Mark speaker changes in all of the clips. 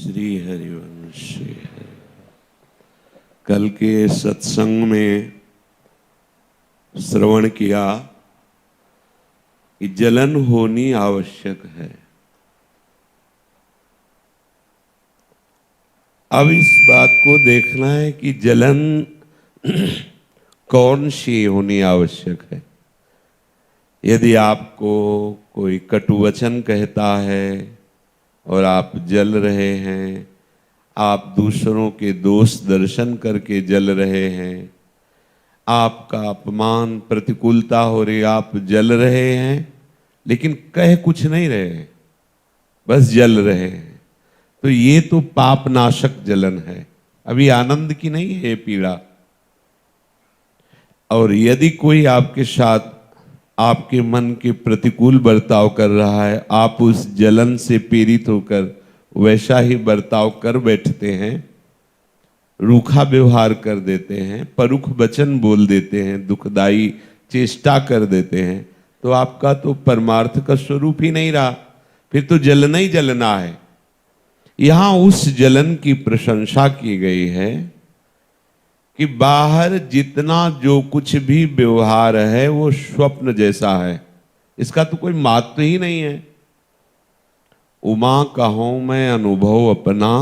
Speaker 1: श्री हरिवंश। कल के सत्संग में श्रवण किया कि जलन होनी आवश्यक है। अब इस बात को देखना है कि जलन कौन सी होनी आवश्यक है। यदि आपको कोई कटुवचन कहता है और आप जल रहे हैं, आप दूसरों के दोष दर्शन करके जल रहे हैं, आपका अपमान प्रतिकूलता हो रही, आप जल रहे हैं लेकिन कह कुछ नहीं रहे, बस जल रहे हैं, तो ये तो पाप नाशक जलन है। अभी आनंद की नहीं है ये पीड़ा। और यदि कोई आपके साथ आपके मन के प्रतिकूल बर्ताव कर रहा है, आप उस जलन से पीड़ित होकर वैसा ही बर्ताव कर बैठते हैं, रूखा व्यवहार कर देते हैं, परुख वचन बोल देते हैं, दुखदाई चेष्टा कर देते हैं, तो आपका तो परमार्थ का स्वरूप ही नहीं रहा। फिर तो जलना ही जलना है। यहां उस जलन की प्रशंसा की गई है कि बाहर जितना जो कुछ भी व्यवहार है वो स्वप्न जैसा है, इसका तो कोई महत्व ही नहीं है। उमा कहूं मैं अनुभव अपना,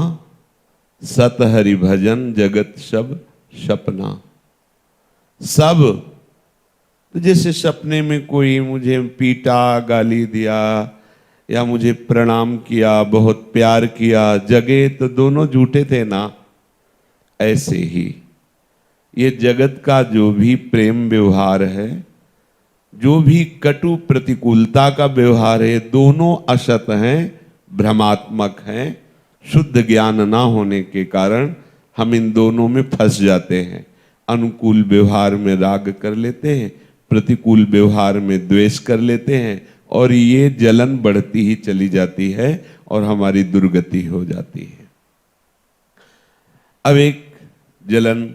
Speaker 1: सत हरि भजन जगत सब सपना। सब तो जैसे सपने में कोई मुझे पीटा, गाली दिया या मुझे प्रणाम किया, बहुत प्यार किया, जगे तो दोनों झूठे थे ना। ऐसे ही ये जगत का जो भी प्रेम व्यवहार है, जो भी कटु प्रतिकूलता का व्यवहार है, दोनों असत हैं, भ्रमात्मक हैं। शुद्ध ज्ञान ना होने के कारण हम इन दोनों में फंस जाते हैं। अनुकूल व्यवहार में राग कर लेते हैं, प्रतिकूल व्यवहार में द्वेष कर लेते हैं, और ये जलन बढ़ती ही चली जाती है और हमारी दुर्गति हो जाती है। अब एक जलन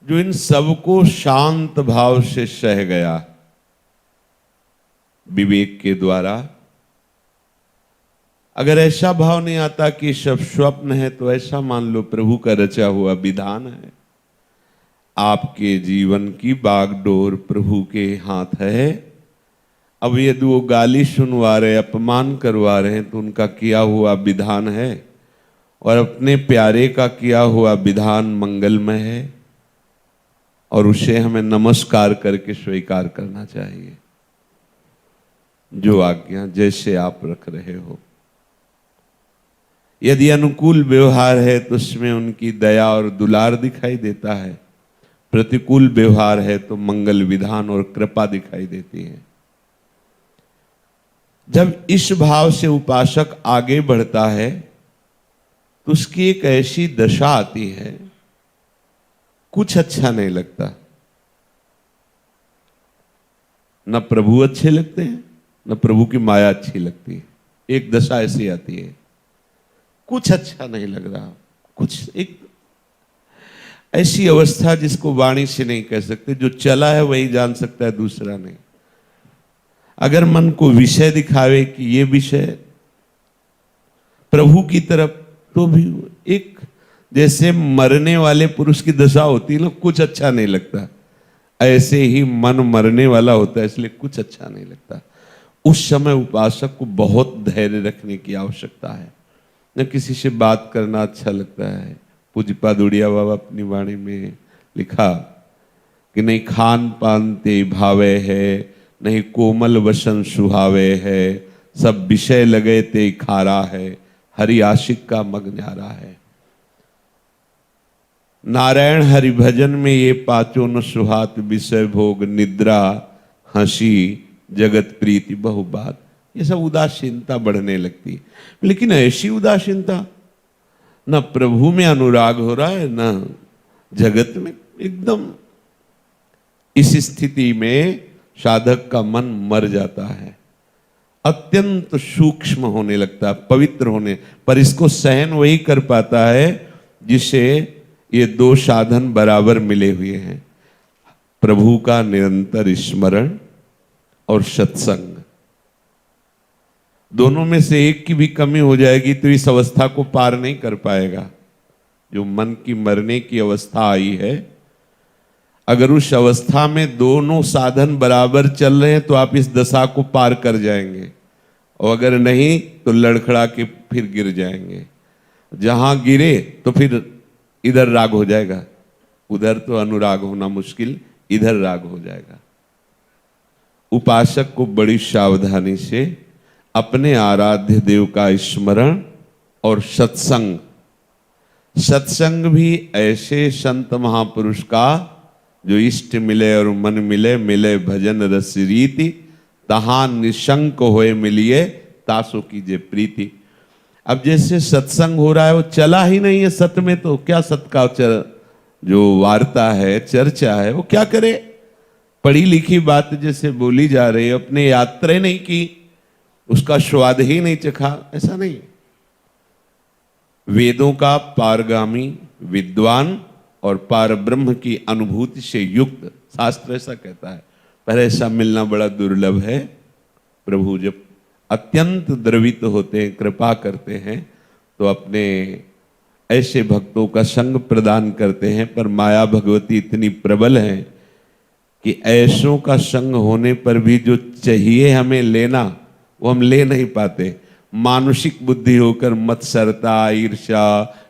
Speaker 1: जो इन सबको शांत भाव से सह गया विवेक के द्वारा। अगर ऐसा भाव नहीं आता कि सब स्वप्न है, तो ऐसा मान लो प्रभु का रचा हुआ विधान है। आपके जीवन की बागडोर प्रभु के हाथ है। अब यदि वो गाली सुनवा रहे, अपमान करवा रहे हैं, तो उनका किया हुआ विधान है, और अपने प्यारे का किया हुआ विधान मंगलमय है, और उसे हमें नमस्कार करके स्वीकार करना चाहिए। जो आज्ञा जैसे आप रख रहे हो, यदि अनुकूल व्यवहार है तो उसमें उनकी दया और दुलार दिखाई देता है, प्रतिकूल व्यवहार है तो मंगल विधान और कृपा दिखाई देती है। जब इस भाव से उपासक आगे बढ़ता है तो उसकी एक ऐसी दशा आती है, कुछ अच्छा नहीं लगता। न प्रभु अच्छे लगते हैं, न प्रभु की माया अच्छी लगती है। एक दशा ऐसी आती है, कुछ अच्छा नहीं लग रहा, कुछ एक ऐसी अवस्था जिसको वाणी से नहीं कह सकते। जो चला है वही जान सकता है, दूसरा नहीं। अगर मन को विषय दिखावे कि ये विषय प्रभु की तरफ, तो भी एक जैसे मरने वाले पुरुष की दशा होती है ना, कुछ अच्छा नहीं लगता, ऐसे ही मन मरने वाला होता है, इसलिए कुछ अच्छा नहीं लगता। उस समय उपासक को बहुत धैर्य रखने की आवश्यकता है। न किसी से बात करना अच्छा लगता है। पूज्यपाद उड़िया बाबा अपनी वाणी में लिखा कि नहीं खान पान ते भावे है, नहीं कोमल वसन सुहावे है, सब विषय लगे ते खारा है, हरि आशिक का मग न्यारा है। नारायण हरि भजन में ये पांचों न सुहात, विषय भोग निद्रा हंसी जगत प्रीति बहु बात। ये सब उदासीनता बढ़ने लगती है। लेकिन ऐसी उदासीनता, न प्रभु में अनुराग हो रहा है, न जगत में। एकदम इस स्थिति में साधक का मन मर जाता है, अत्यंत सूक्ष्म होने लगता है, पवित्र होने। पर इसको सहन वही कर पाता है जिसे ये दो साधन बराबर मिले हुए हैं, प्रभु का निरंतर स्मरण और सत्संग। दोनों में से एक की भी कमी हो जाएगी तो इस अवस्था को पार नहीं कर पाएगा। जो मन की मरने की अवस्था आई है, अगर उस अवस्था में दोनों साधन बराबर चल रहे हैं तो आप इस दशा को पार कर जाएंगे, और अगर नहीं तो लड़खड़ा के फिर गिर जाएंगे। जहां गिरे तो फिर इधर राग हो जाएगा, उधर तो अनुराग होना मुश्किल, इधर राग हो जाएगा। उपासक को बड़ी सावधानी से अपने आराध्य देव का स्मरण और सत्संग, सत्संग भी ऐसे संत महापुरुष का जो इष्ट मिले और मन मिले, मिले भजन रस रीति, तहां निशंक होए मिलिए तासो कीजे प्रीति। अब जैसे सत्संग हो रहा है वो चला ही नहीं है सत में, तो क्या सत का जो वार्ता है, चर्चा है, वो क्या करे? पढ़ी लिखी बात जैसे बोली जा रही है, अपने यात्रा नहीं की, उसका स्वाद ही नहीं चखा, ऐसा नहीं। वेदों का पारगामी विद्वान और पार ब्रह्म की अनुभूति से युक्त, शास्त्र ऐसा कहता है, पर ऐसा मिलना बड़ा दुर्लभ है। प्रभु जब अत्यंत द्रवित होते हैं, कृपा करते हैं, तो अपने ऐसे भक्तों का संग प्रदान करते हैं। पर माया भगवती इतनी प्रबल है कि ऐसों का संग होने पर भी जो चाहिए हमें लेना, वो हम ले नहीं पाते। मानसिक बुद्धि होकर मत्सरता, ईर्ष्या,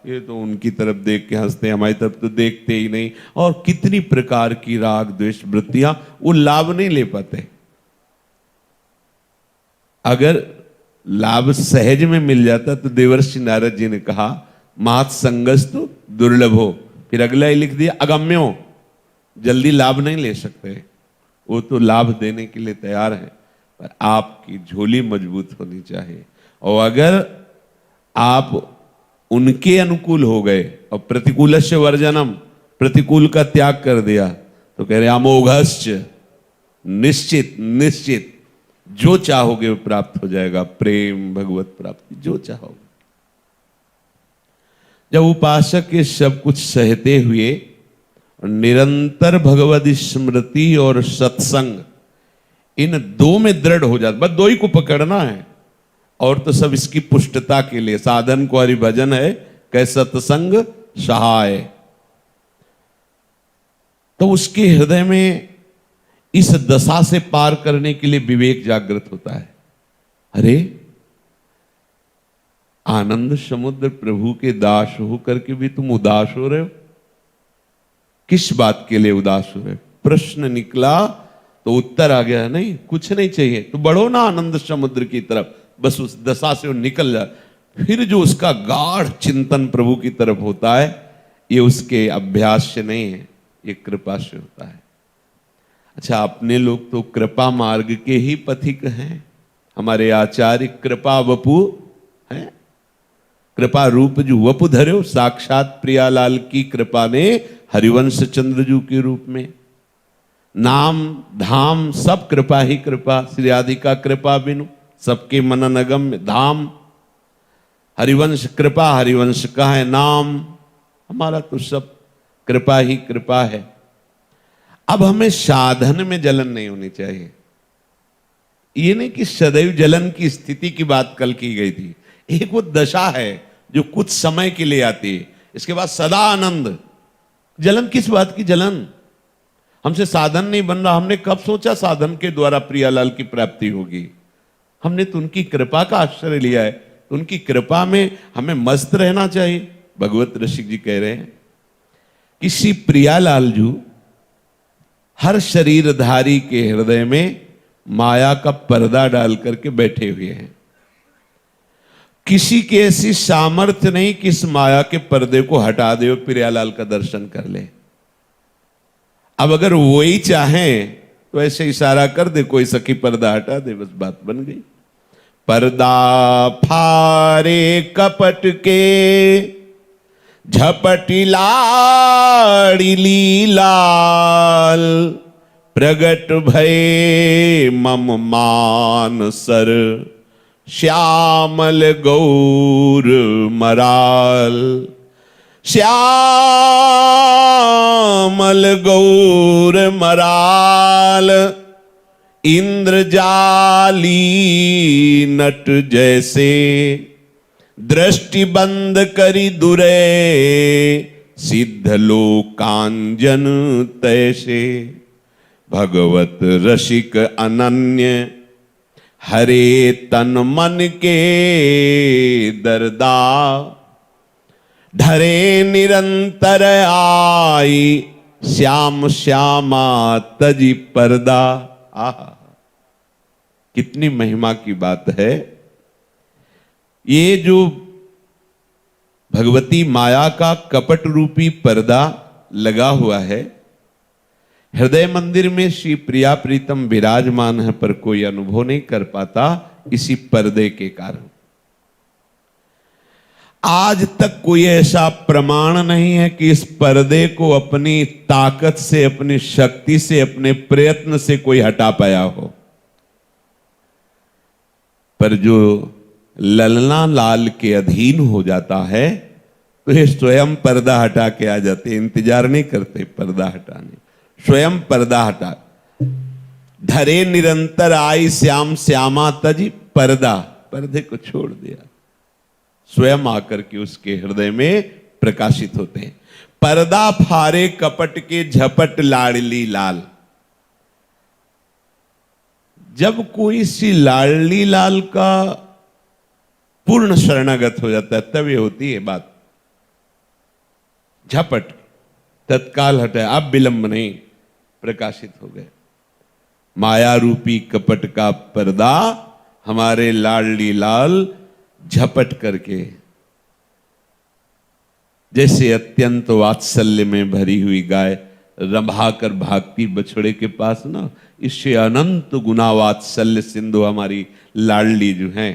Speaker 1: ये तो उनकी तरफ देख के हंसते, हमारी तरफ तो देखते ही नहीं, और कितनी प्रकार की राग द्वेष वृत्तियां, वो लाभ नहीं ले पाते। अगर लाभ सहज में मिल जाता तो देवर्षि नारद जी ने कहा महत् संगस्तु दुर्लभो, फिर अगला ही लिख दिया अगम्यो, जल्दी लाभ नहीं ले सकते। वो तो लाभ देने के लिए तैयार है, पर आपकी झोली मजबूत होनी चाहिए। और अगर आप उनके अनुकूल हो गए और प्रतिकूलस्य वर्जनम, प्रतिकूल का त्याग कर दिया, तो कह रहे अमोघश्च, निश्चित निश्चित जो चाहोगे वो प्राप्त हो जाएगा। प्रेम भगवत प्राप्ति जो चाहोगे। जब उपासक ये सब कुछ सहते हुए निरंतर भगवत स्मृति और सत्संग, इन दो में दृढ़ हो जाता, बस दो ही को पकड़ना है, और तो सब इसकी पुष्टता के लिए। साधन को हरिभजन है, कै सत्संग सहाय। तो उसके हृदय में इस दशा से पार करने के लिए विवेक जागृत होता है। अरे आनंद समुद्र प्रभु के दास होकर के भी तुम उदास हो रहे हो, किस बात के लिए उदास हो रहे हो? प्रश्न निकला तो उत्तर आ गया, नहीं कुछ नहीं चाहिए तो बढ़ो ना आनंद समुद्र की तरफ, बस उस दशा से वो निकल जाए। फिर जो उसका गाढ़ चिंतन प्रभु की तरफ होता है, ये उसके अभ्यास से नहीं है, ये कृपा से होता है। अच्छा, अपने लोग तो कृपा मार्ग के ही पथिक हैं। हमारे आचार्य कृपा वपु हैं, कृपा रूप जो वपु धर्यो, साक्षात प्रियालाल की कृपा ने हरिवंश चंद्रजू के रूप में। नाम धाम सब कृपा ही कृपा, श्री राधिका कृपा बिनु सबके मनन अगम्य धाम। हरिवंश कृपा, हरिवंश का है नाम, हमारा तो सब कृपा ही कृपा है। अब हमें साधन में जलन नहीं होनी चाहिए। ये नहीं कि सदैव जलन की स्थिति की बात कल की गई थी, एक वो दशा है जो कुछ समय के लिए आती है, इसके बाद सदा आनंद। जलन किस बात की जलन? हमसे साधन नहीं बन रहा, हमने कब सोचा साधन के द्वारा प्रियालाल की प्राप्ति होगी? हमने तो उनकी कृपा का आश्रय लिया है, तो उनकी कृपा में हमें मस्त रहना चाहिए। भगवत रसिक जी कह रहे हैं किसी प्रियालाल जू हर शरीरधारी के हृदय में माया का पर्दा डाल करके बैठे हुए हैं। किसी की ऐसी सामर्थ्य नहीं कि इस माया के पर्दे को हटा दे और प्रियालाल का दर्शन कर ले। अब अगर वो ही चाहें तो ऐसे इशारा कर दे, कोई सखी पर्दा हटा दे, बस बात बन गई। पर्दा फारे कपट के झपटी लाड़ी लीलाल, प्रगट भये मम मान सर, श्यामल गौर मराल। श्यामल गौर मराल, इंद्रजाली नट जैसे दृष्टि बंद करी दुरे सिद्ध लोकांजन तैसे भगवत रसिक अनन्य हरे तन मन के दरदा ढरे निरंतर आई श्याम श्यामा तजी पर्दा। आहा, कितनी महिमा की बात है। ये जो भगवती माया का कपट रूपी पर्दा लगा हुआ है, हृदय मंदिर में श्री प्रिया प्रीतम विराजमान है, पर कोई अनुभव नहीं कर पाता इसी पर्दे के कारण। आज तक कोई ऐसा प्रमाण नहीं है कि इस पर्दे को अपनी ताकत से, अपनी शक्ति से, अपने प्रयत्न से कोई हटा पाया हो। पर जो ललना लाल के अधीन हो जाता है तो ये स्वयं पर्दा हटा के आ जाते, इंतजार नहीं करते पर्दा हटाने, स्वयं पर्दा हटा। धरे निरंतर आई श्याम श्यामा तजी पर्दा, पर्दे को छोड़ दिया, स्वयं आकर के उसके हृदय में प्रकाशित होते हैं। पर्दा फारे कपट के झपट लाडली लाल। जब कोई सी लाडली लाल का पूर्ण शरणागत हो जाता है तब ये होती है बात। झपट तत्काल हटाए, अब विलंब नहीं, प्रकाशित हो गए। माया रूपी कपट का पर्दा हमारे लाडली लाल झपट करके, जैसे अत्यंत वात्सल्य में भरी हुई गाय रंभा कर भागती बछड़े के पास ना, इससे अनंत गुना वात्सल्य सिंधु हमारी लाडली जो है।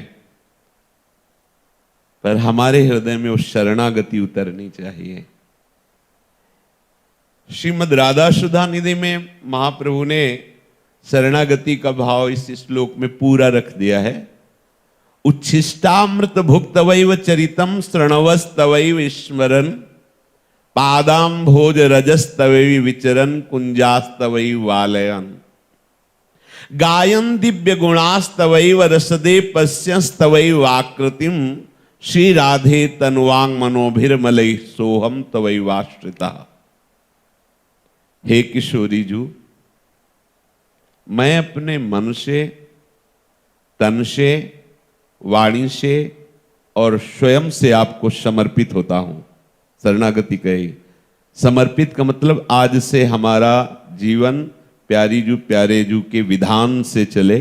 Speaker 1: पर हमारे हृदय में वो शरणागति उतरनी चाहिए। श्रीमद् राधा सुधा निधि में महाप्रभु ने शरणागति का भाव इस श्लोक में पूरा रख दिया है। उच्छिष्टामृत भुक्तवैव चरितम श्रणवस्तवैव स्मरन पादाम भोज रजस्तवैव विचरन कुंजास्तवैव वालयन गायन दिव्य गुणास्तवैव रसदे पश्यस्तवैव आकृतिम श्री राधे तनुवांग मनोभिर्मलैः सोहम तवैवाश्रिता। हे किशोरी जू, मैं अपने मन से, तन से, वाणी से और स्वयं से आपको समर्पित होता हूं। शरणागति कही, समर्पित का मतलब आज से हमारा जीवन प्यारी जू प्यारे जू के विधान से चले।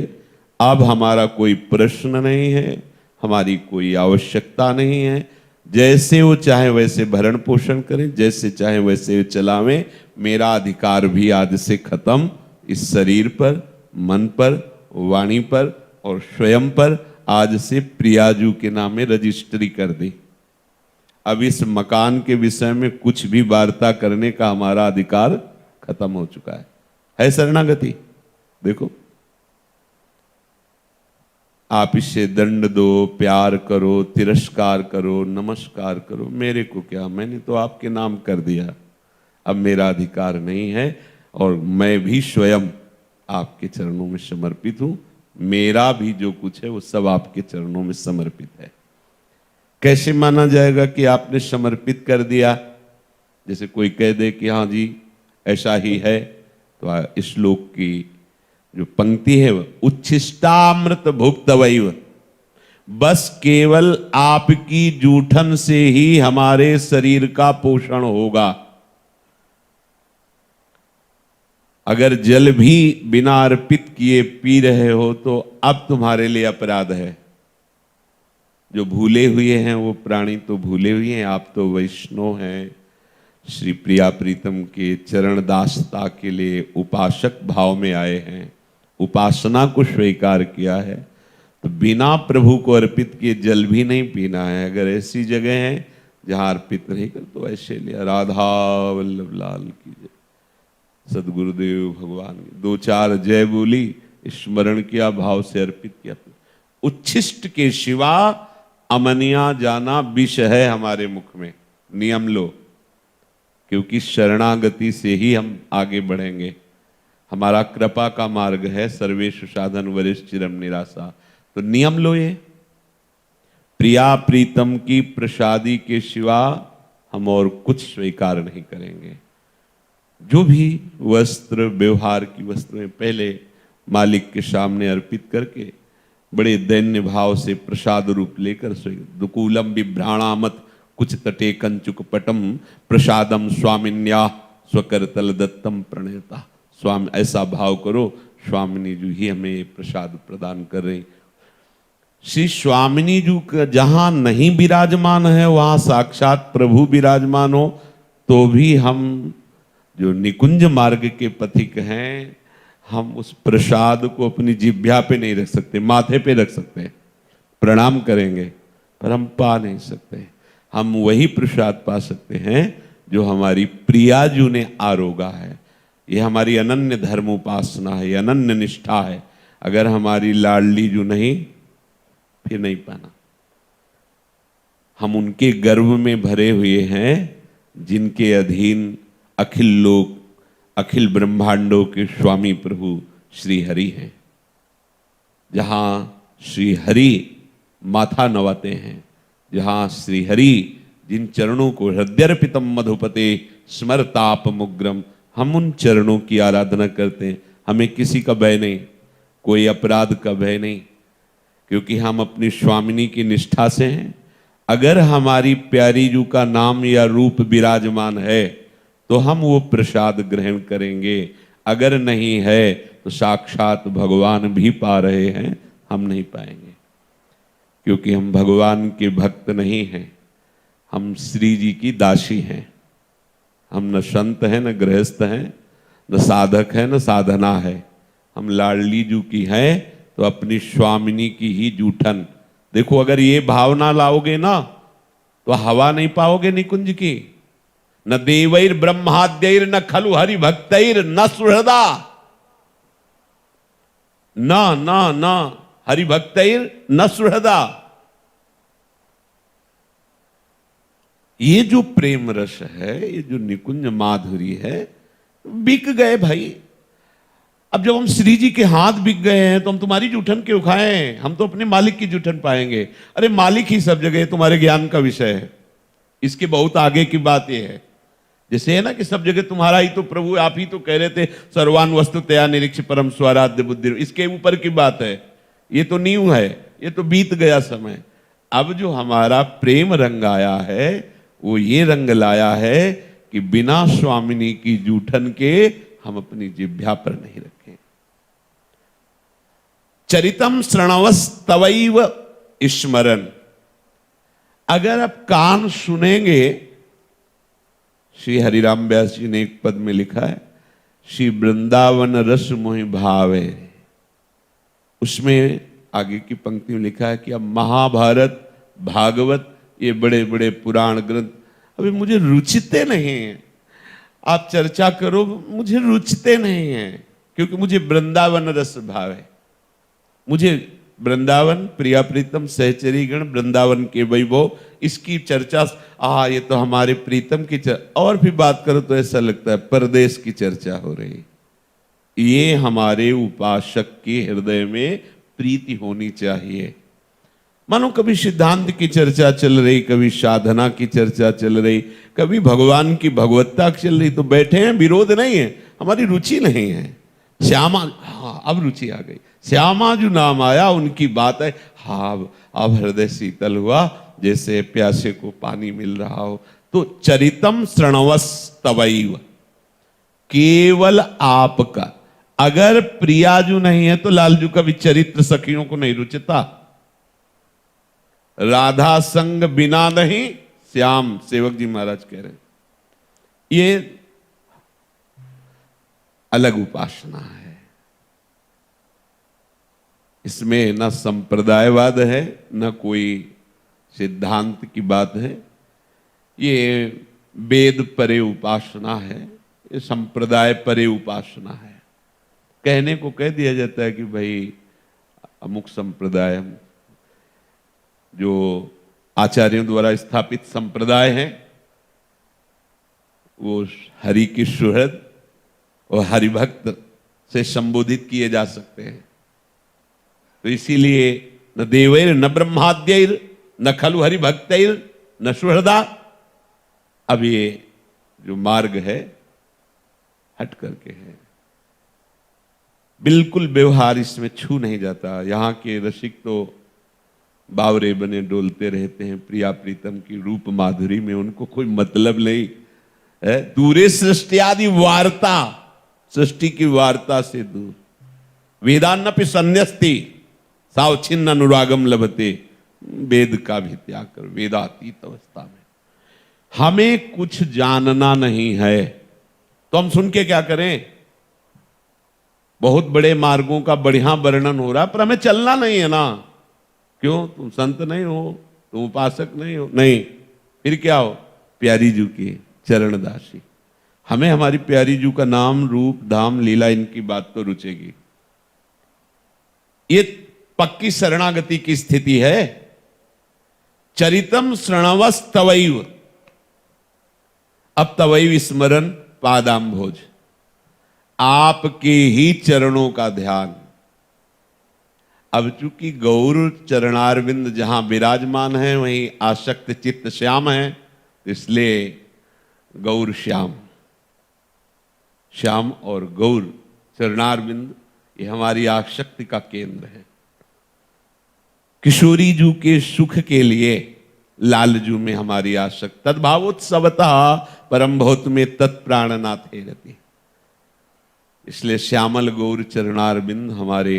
Speaker 1: अब हमारा कोई प्रश्न नहीं है, हमारी कोई आवश्यकता नहीं है। जैसे वो चाहे वैसे भरण पोषण करें, जैसे चाहे वैसे चलावें। मेरा अधिकार भी आज से खत्म इस शरीर पर, मन पर, वाणी पर और स्वयं पर। आज से प्रियाजू के नाम में रजिस्ट्री कर दी। अब इस मकान के विषय में कुछ भी वार्ता करने का हमारा अधिकार खत्म हो चुका है शरणागति। देखो, आप इससे दंड दो, प्यार करो, तिरस्कार करो, नमस्कार करो, मेरे को क्या, मैंने तो आपके नाम कर दिया। अब मेरा अधिकार नहीं है और मैं भी स्वयं आपके चरणों में समर्पित हूं। मेरा भी जो कुछ है वो सब आपके चरणों में समर्पित है। कैसे माना जाएगा कि आपने समर्पित कर दिया? जैसे कोई कह दे कि हाँ जी ऐसा ही है, तो इस श्लोक की जो पंक्ति है वह उच्छिष्टामृत भुक्तवैव, बस केवल आपकी जूठन से ही हमारे शरीर का पोषण होगा। अगर जल भी बिना अर्पित किए पी रहे हो तो अब तुम्हारे लिए अपराध है। जो भूले हुए हैं वो प्राणी तो भूले हुए हैं, आप तो वैष्णव हैं, श्री प्रिया प्रीतम के चरण दासता के लिए उपासक भाव में आए हैं, उपासना को स्वीकार किया है, तो बिना प्रभु को अर्पित किए जल भी नहीं पीना है। अगर ऐसी जगह है जहां अर्पित नहीं कर तो ऐसे लिया। राधा वल्लभ लाल की जय, सदगुरुदेव भगवान की। दो चार जय बोली, स्मरण किया, भाव से अर्पित किया। उच्छिष्ट के शिवा अमनिया जाना विष है हमारे मुख में। नियम लो, क्योंकि शरणागति से ही हम आगे बढ़ेंगे। हमारा कृपा का मार्ग है, सर्वेषु साधन वरिष्ठ चिरम निराशा। तो नियम लो ये, प्रिया प्रीतम की प्रसादी के सिवा हम और कुछ स्वीकार नहीं करेंगे। जो भी वस्त्र, व्यवहार की वस्तुएं पहले मालिक के सामने अर्पित करके बड़े दैन्य भाव से प्रसाद रूप लेकर दुकूलम बिभ्राणामत कुछ तटे कंचुक पटम प्रसादम स्वामिन्या स्वकरतल दत्तम प्रणेता। स्वामी, ऐसा भाव करो स्वामिनी जी ही हमें प्रसाद प्रदान कर रही। श्री स्वामिनी जी का जहां नहीं विराजमान है वहां साक्षात प्रभु विराजमान हो, तो भी हम जो निकुंज मार्ग के पथिक हैं, हम उस प्रसाद को अपनी जिह्वा पे नहीं रख सकते, माथे पे रख सकते हैं, प्रणाम करेंगे, पर हम पा नहीं सकते। हम वही प्रसाद पा सकते हैं जो हमारी प्रियाजू ने आरोगा है। ये हमारी अनन्य धर्म उपासना है, ये अनन्य निष्ठा है। अगर हमारी लाडली जू नहीं, फिर नहीं पाना। हम उनके गर्भ में भरे हुए हैं जिनके अधीन अखिल लोक, अखिल ब्रह्मांडों के स्वामी प्रभु श्री हरि हैं। जहां श्री हरि माथा नवाते हैं, जहां श्री हरि जिन चरणों को हृदयर्पितम मधुपते स्मरताप मुग्रम, हम उन चरणों की आराधना करते हैं। हमें किसी का भय नहीं, कोई अपराध का भय नहीं, क्योंकि हम अपनी स्वामिनी की निष्ठा से हैं। अगर हमारी प्यारी जू का नाम या रूप विराजमान है तो हम वो प्रसाद ग्रहण करेंगे, अगर नहीं है तो साक्षात भगवान भी पा रहे हैं, हम नहीं पाएंगे, क्योंकि हम भगवान के भक्त नहीं हैं, हम श्री जी की दासी हैं। हम न संत हैं, न गृहस्थ हैं, न साधक है, न साधना है। हम लाडली जू की हैं तो अपनी स्वामिनी की ही जूठन। देखो, अगर ये भावना लाओगे ना तो हवा नहीं पाओगे निकुंज की। न देवैर ब्रह्माद्यैर न खलु हरि भक्तैर न सुहृदा, न हरि भक्तैर न सुहृदा। ये जो प्रेम रस है, ये जो निकुंज माधुरी है, बिक गए भाई। अब जब हम श्री जी के हाथ बिक गए हैं तो हम तुम्हारी जूठन क्यों खाएं? हम तो अपने मालिक की जूठन पाएंगे। अरे मालिक ही सब जगह तुम्हारे ज्ञान का विषय है। इसके बहुत आगे की बात यह है, जैसे है ना कि सब जगह तुम्हारा ही तो प्रभु, आप ही तो कह रहे थे सर्वान वस्तु तया निरीक्ष परम स्वराध्य बुद्धि। इसके ऊपर की बात है, ये तो न्यू है, ये तो बीत गया समय। अब जो हमारा प्रेम रंग आया है वो ये रंग लाया है कि बिना स्वामिनी की जूठन के हम अपनी जिह्वा पर नहीं रखें। चरितम श्रणवस तवैव स्मरन। अगर आप कान सुनेंगे, श्री हरिराम व्यास जी ने एक पद में लिखा है, श्री वृंदावन रस मोहि भावे। उसमें आगे की पंक्ति में लिखा है कि अब महाभारत, भागवत, ये बड़े बड़े पुराण ग्रंथ अभी मुझे रुचिते नहीं हैं। आप चर्चा करो, मुझे रुचते नहीं हैं, क्योंकि मुझे वृंदावन रस भाव है। मुझे वृंदावन, प्रिया प्रीतम, सहचरी गण, वृंदावन के वैभव, इसकी चर्चा, ये तो हमारे प्रीतम की चर्चा। और भी बात करो तो ऐसा लगता है परदेश की चर्चा हो रही। ये हमारे उपासक के हृदय में प्रीति होनी चाहिए। मानो कभी सिद्धांत की चर्चा चल रही, कभी साधना की चर्चा चल रही, कभी भगवान की भगवत्ता चल रही, तो बैठे हैं, विरोध नहीं है, हमारी रुचि नहीं है। श्यामा, अब रुचि आ गई। श्यामा जो नाम आया, उनकी बात है, अब हृदय शीतल हुआ, जैसे प्यासे को पानी मिल रहा हो। तो चरितम श्रणवस तवैव, केवल आपका। अगर प्रियाजू नहीं है तो लालजू का भी चरित्र सखियों को नहीं रुचता। राधा संग बिना नहीं श्याम, सेवक जी महाराज कह रहे हैं। ये अलग उपासना है, इसमें न संप्रदायवाद है, न कोई सिद्धांत की बात है। ये वेद परे उपासना है, ये संप्रदाय परे उपासना है। कहने को कह दिया जाता है कि भाई अमुक संप्रदाय, जो आचार्यों द्वारा स्थापित संप्रदाय है, वो हरि की सुहृद और हरिभक्त से संबोधित किए जा सकते हैं। तो इसीलिए न देवैर न ब्रह्माद्यैर न खलु हरि भक्तैर न सुहृदा। अब ये जो मार्ग है हट करके है, बिल्कुल व्यवहार इसमें छू नहीं जाता। यहाँ के रसिक तो बावरे बने डोलते रहते हैं प्रिया प्रीतम की रूप माधुरी में, उनको कोई मतलब नहीं है। दूरे सृष्टि आदि वार्ता, सृष्टि की वार्ता से दूर। वेदान्नपि संन्यस्ति सावच्छिन्न अनुरागम लभते। वेद का भी त्याग कर, वेदातीत अवस्था में। हमें कुछ जानना नहीं है तो हम सुन के क्या करें? बहुत बड़े मार्गों का बढ़िया वर्णन हो रहा है, पर हमें चलना नहीं है ना। क्यों? तुम संत नहीं हो, तुम उपासक नहीं हो? नहीं, फिर क्या हो? प्यारी जू की चरणदासी। हमें हमारी प्यारी जू का नाम, रूप, धाम, लीला, इनकी बात तो रुचेगी। ये पक्की शरणागति की स्थिति है। चरितम शृणवस तवैव, अब तवैव स्मरण पादाम्भोज, आपके ही चरणों का ध्यान। अब चूंकि गौर चरणारविंद जहां विराजमान है वहीं आसक्त चित्त श्याम है, इसलिए गौर श्याम, श्याम और गौर चरणारविंद ये हमारी आसक्ति का केंद्र है। किशोरी जू के सुख के लिए लालजू में हमारी आसक्ति। तद्भावोत्सवतः परम भौत में तत्प्राणनाथ रहती। इसलिए श्यामल गौर चरणारविंद हमारे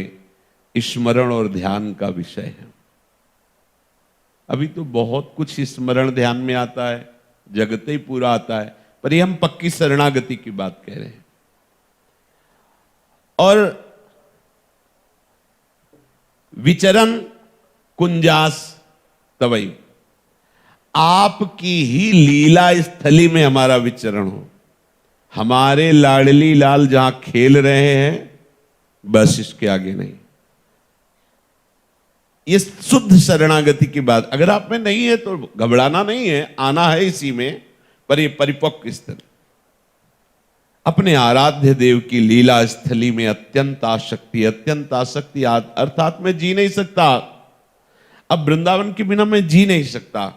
Speaker 1: स्मरण और ध्यान का विषय है। अभी तो बहुत कुछ स्मरण ध्यान में आता है, जगत ही पूरा आता है, पर ये हम पक्की शरणागति की बात कह रहे हैं। और विचरण कुंजास तवई, आपकी ही लीला स्थली में हमारा विचरण हो। हमारे लाडली लाल जहां खेल रहे हैं, बस इसके आगे नहीं। ये शुद्ध शरणागति की बात अगर आप में नहीं है तो घबराना नहीं है, आना है इसी में, पर ये परिपक्व स्तर अपने आराध्य देव की लीला स्थली में अत्यंत आसक्ति, अत्यंत आसक्ति अर्थात मैं जी नहीं सकता। अब वृंदावन के बिना मैं जी नहीं सकता,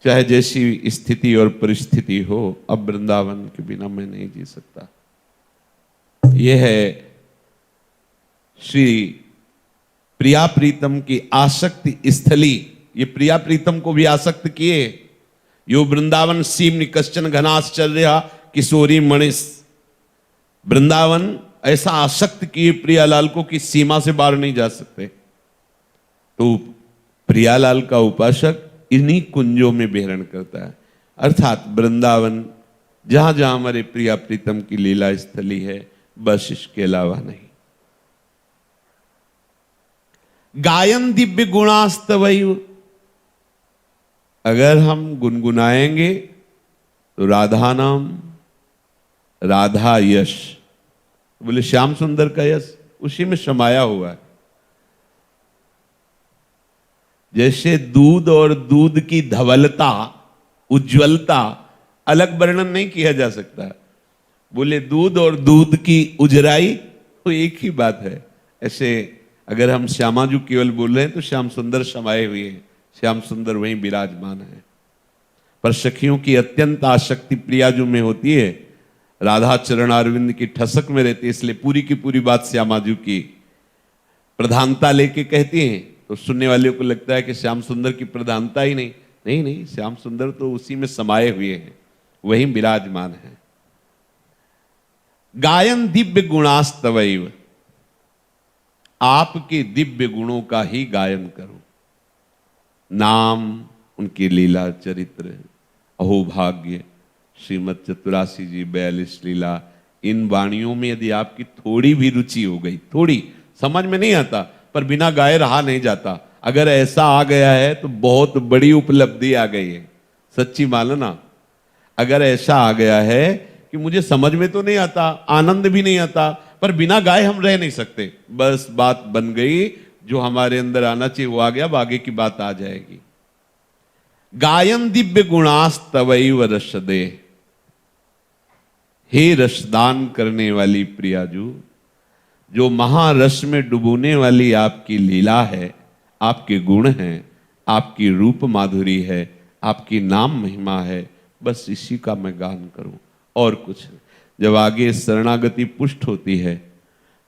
Speaker 1: चाहे जैसी स्थिति और परिस्थिति हो। अब वृंदावन के बिना मैं नहीं जी सकता। यह है श्री प्रिया प्रीतम की आसक्ति स्थली। ये प्रिया प्रीतम को भी आसक्त किए। यो वृंदावन सीम कश्चन घनाश्चर्य किशोरी मणिस। वृंदावन ऐसा आसक्त किए प्रियालाल को कि सीमा से बाहर नहीं जा सकते। तो प्रियालाल का उपासक इन्हीं कुंजों में विहरण करता है, अर्थात वृंदावन जहां जहां हमारे प्रिया प्रीतम की लीला स्थली है, बस इसके अलावा नहीं। गायन दिव्य गुणास्तवैव, अगर हम गुनगुनाएंगे तो राधा नाम, राधा यश, बोले श्याम सुंदर का यश उसी में समाया हुआ है। जैसे दूध और दूध की धवलता, उज्ज्वलता अलग वर्णन नहीं किया जा सकता। बोले दूध और दूध की उजराई तो एक ही बात है। ऐसे अगर हम श्यामाजू केवल बोल रहे हैं तो श्याम सुंदर समाये हुए हैं, श्याम सुंदर वहीं विराजमान है। पर सखियों की अत्यंत आसक्ति प्रियाजू में होती है, राधा चरण अरविंद की ठसक में रहती है। इसलिए पूरी की पूरी बात श्यामाजू की प्रधानता लेके कहती हैं, तो सुनने वाले को लगता है कि श्याम सुंदर की प्रधानता ही नहीं। नहीं नहीं, श्याम सुंदर तो उसी में समाये हुए हैं, वहीं विराजमान है। गायन दिव्य गुणास्तवैव, आपके दिव्य गुणों का ही गायन करो। नाम, उनकी लीला चरित्र, अहोभाग्य, श्रीमद चतुरासी जी 42 लीला, इन वाणियों में यदि आपकी थोड़ी भी रुचि हो गई, थोड़ी समझ में नहीं आता पर बिना गाए रहा नहीं जाता, अगर ऐसा आ गया है तो बहुत बड़ी उपलब्धि आ गई है। सच्ची मानना, अगर ऐसा आ गया है कि मुझे समझ में तो नहीं आता, आनंद भी नहीं आता, पर बिना गाए हम रह नहीं सकते, बस बात बन गई। जो हमारे अंदर आना चाहिए वो आ गया, अब आगे की बात आ जाएगी। गायन दिव्य गुणास्तवैव रसदे, हे रसदान करने वाली प्रियाजू, जो महारस में डुबोने वाली आपकी लीला है, आपके गुण हैं, आपकी रूप माधुरी है, आपकी नाम महिमा है, बस इसी का मैं गान करूं और कुछ नहीं। जब आगे शरणागति पुष्ट होती है,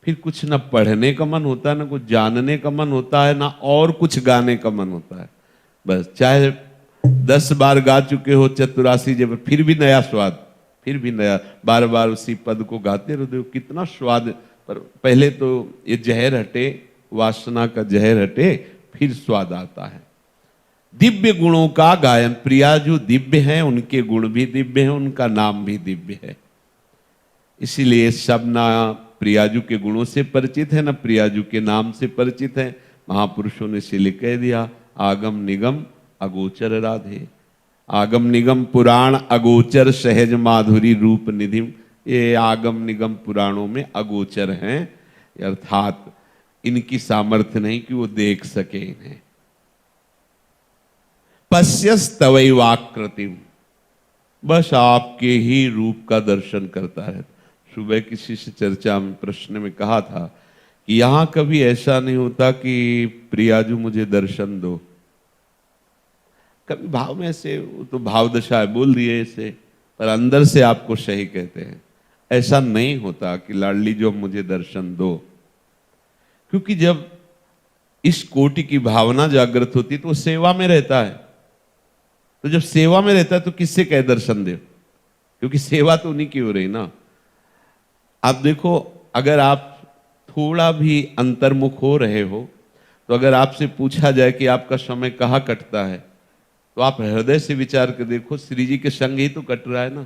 Speaker 1: फिर कुछ ना पढ़ने का मन होता है, ना कुछ जानने का मन होता है, ना और कुछ गाने का मन होता है। बस चाहे 10 बार गा चुके हो, 84 जब, फिर भी नया स्वाद, फिर भी नया, बार बार उसी पद को गाते रहते हो, कितना स्वाद। पर पहले तो ये जहर हटे, वासना का जहर हटे, फिर स्वाद आता है। दिव्य गुणों का गायन, प्रियाजू दिव्य हैं, उनके गुण भी दिव्य हैं, उनका नाम भी दिव्य है। इसीलिए सब ना प्रियाजू के गुणों से परिचित है, ना प्रियाजू के नाम से परिचित है। महापुरुषों ने इसीलिए कह दिया, आगम निगम अगोचर राधे। आगम निगम पुराण अगोचर सहज माधुरी रूप निधिम। ये आगम निगम पुराणों में अगोचर हैं, अर्थात इनकी सामर्थ्य नहीं कि वो देख सके इन्हें। पश्यस्तवैवाकृतिम, बस आपके ही रूप का दर्शन करता है। सुबह किसी से चर्चा में, प्रश्न में कहा था कि यहां कभी ऐसा नहीं होता कि प्रियाजू मुझे दर्शन दो। कभी भाव में से, वो तो भाव दशा है, बोल दिए इसे, पर अंदर से आपको सही कहते हैं। ऐसा नहीं होता कि लाडली जो मुझे दर्शन दो, क्योंकि जब इस कोटि की भावना जागृत होती तो वो सेवा में रहता है। तो जब सेवा में रहता है तो किससे कह दर्शन दे, क्योंकि सेवा तो उन्हीं की हो रही ना। आप देखो, अगर आप थोड़ा भी अंतर्मुख हो रहे हो, तो अगर आपसे पूछा जाए कि आपका समय कहाँ कटता है, तो आप हृदय से विचार कर देखो, श्री जी के संग ही तो कट रहा है ना।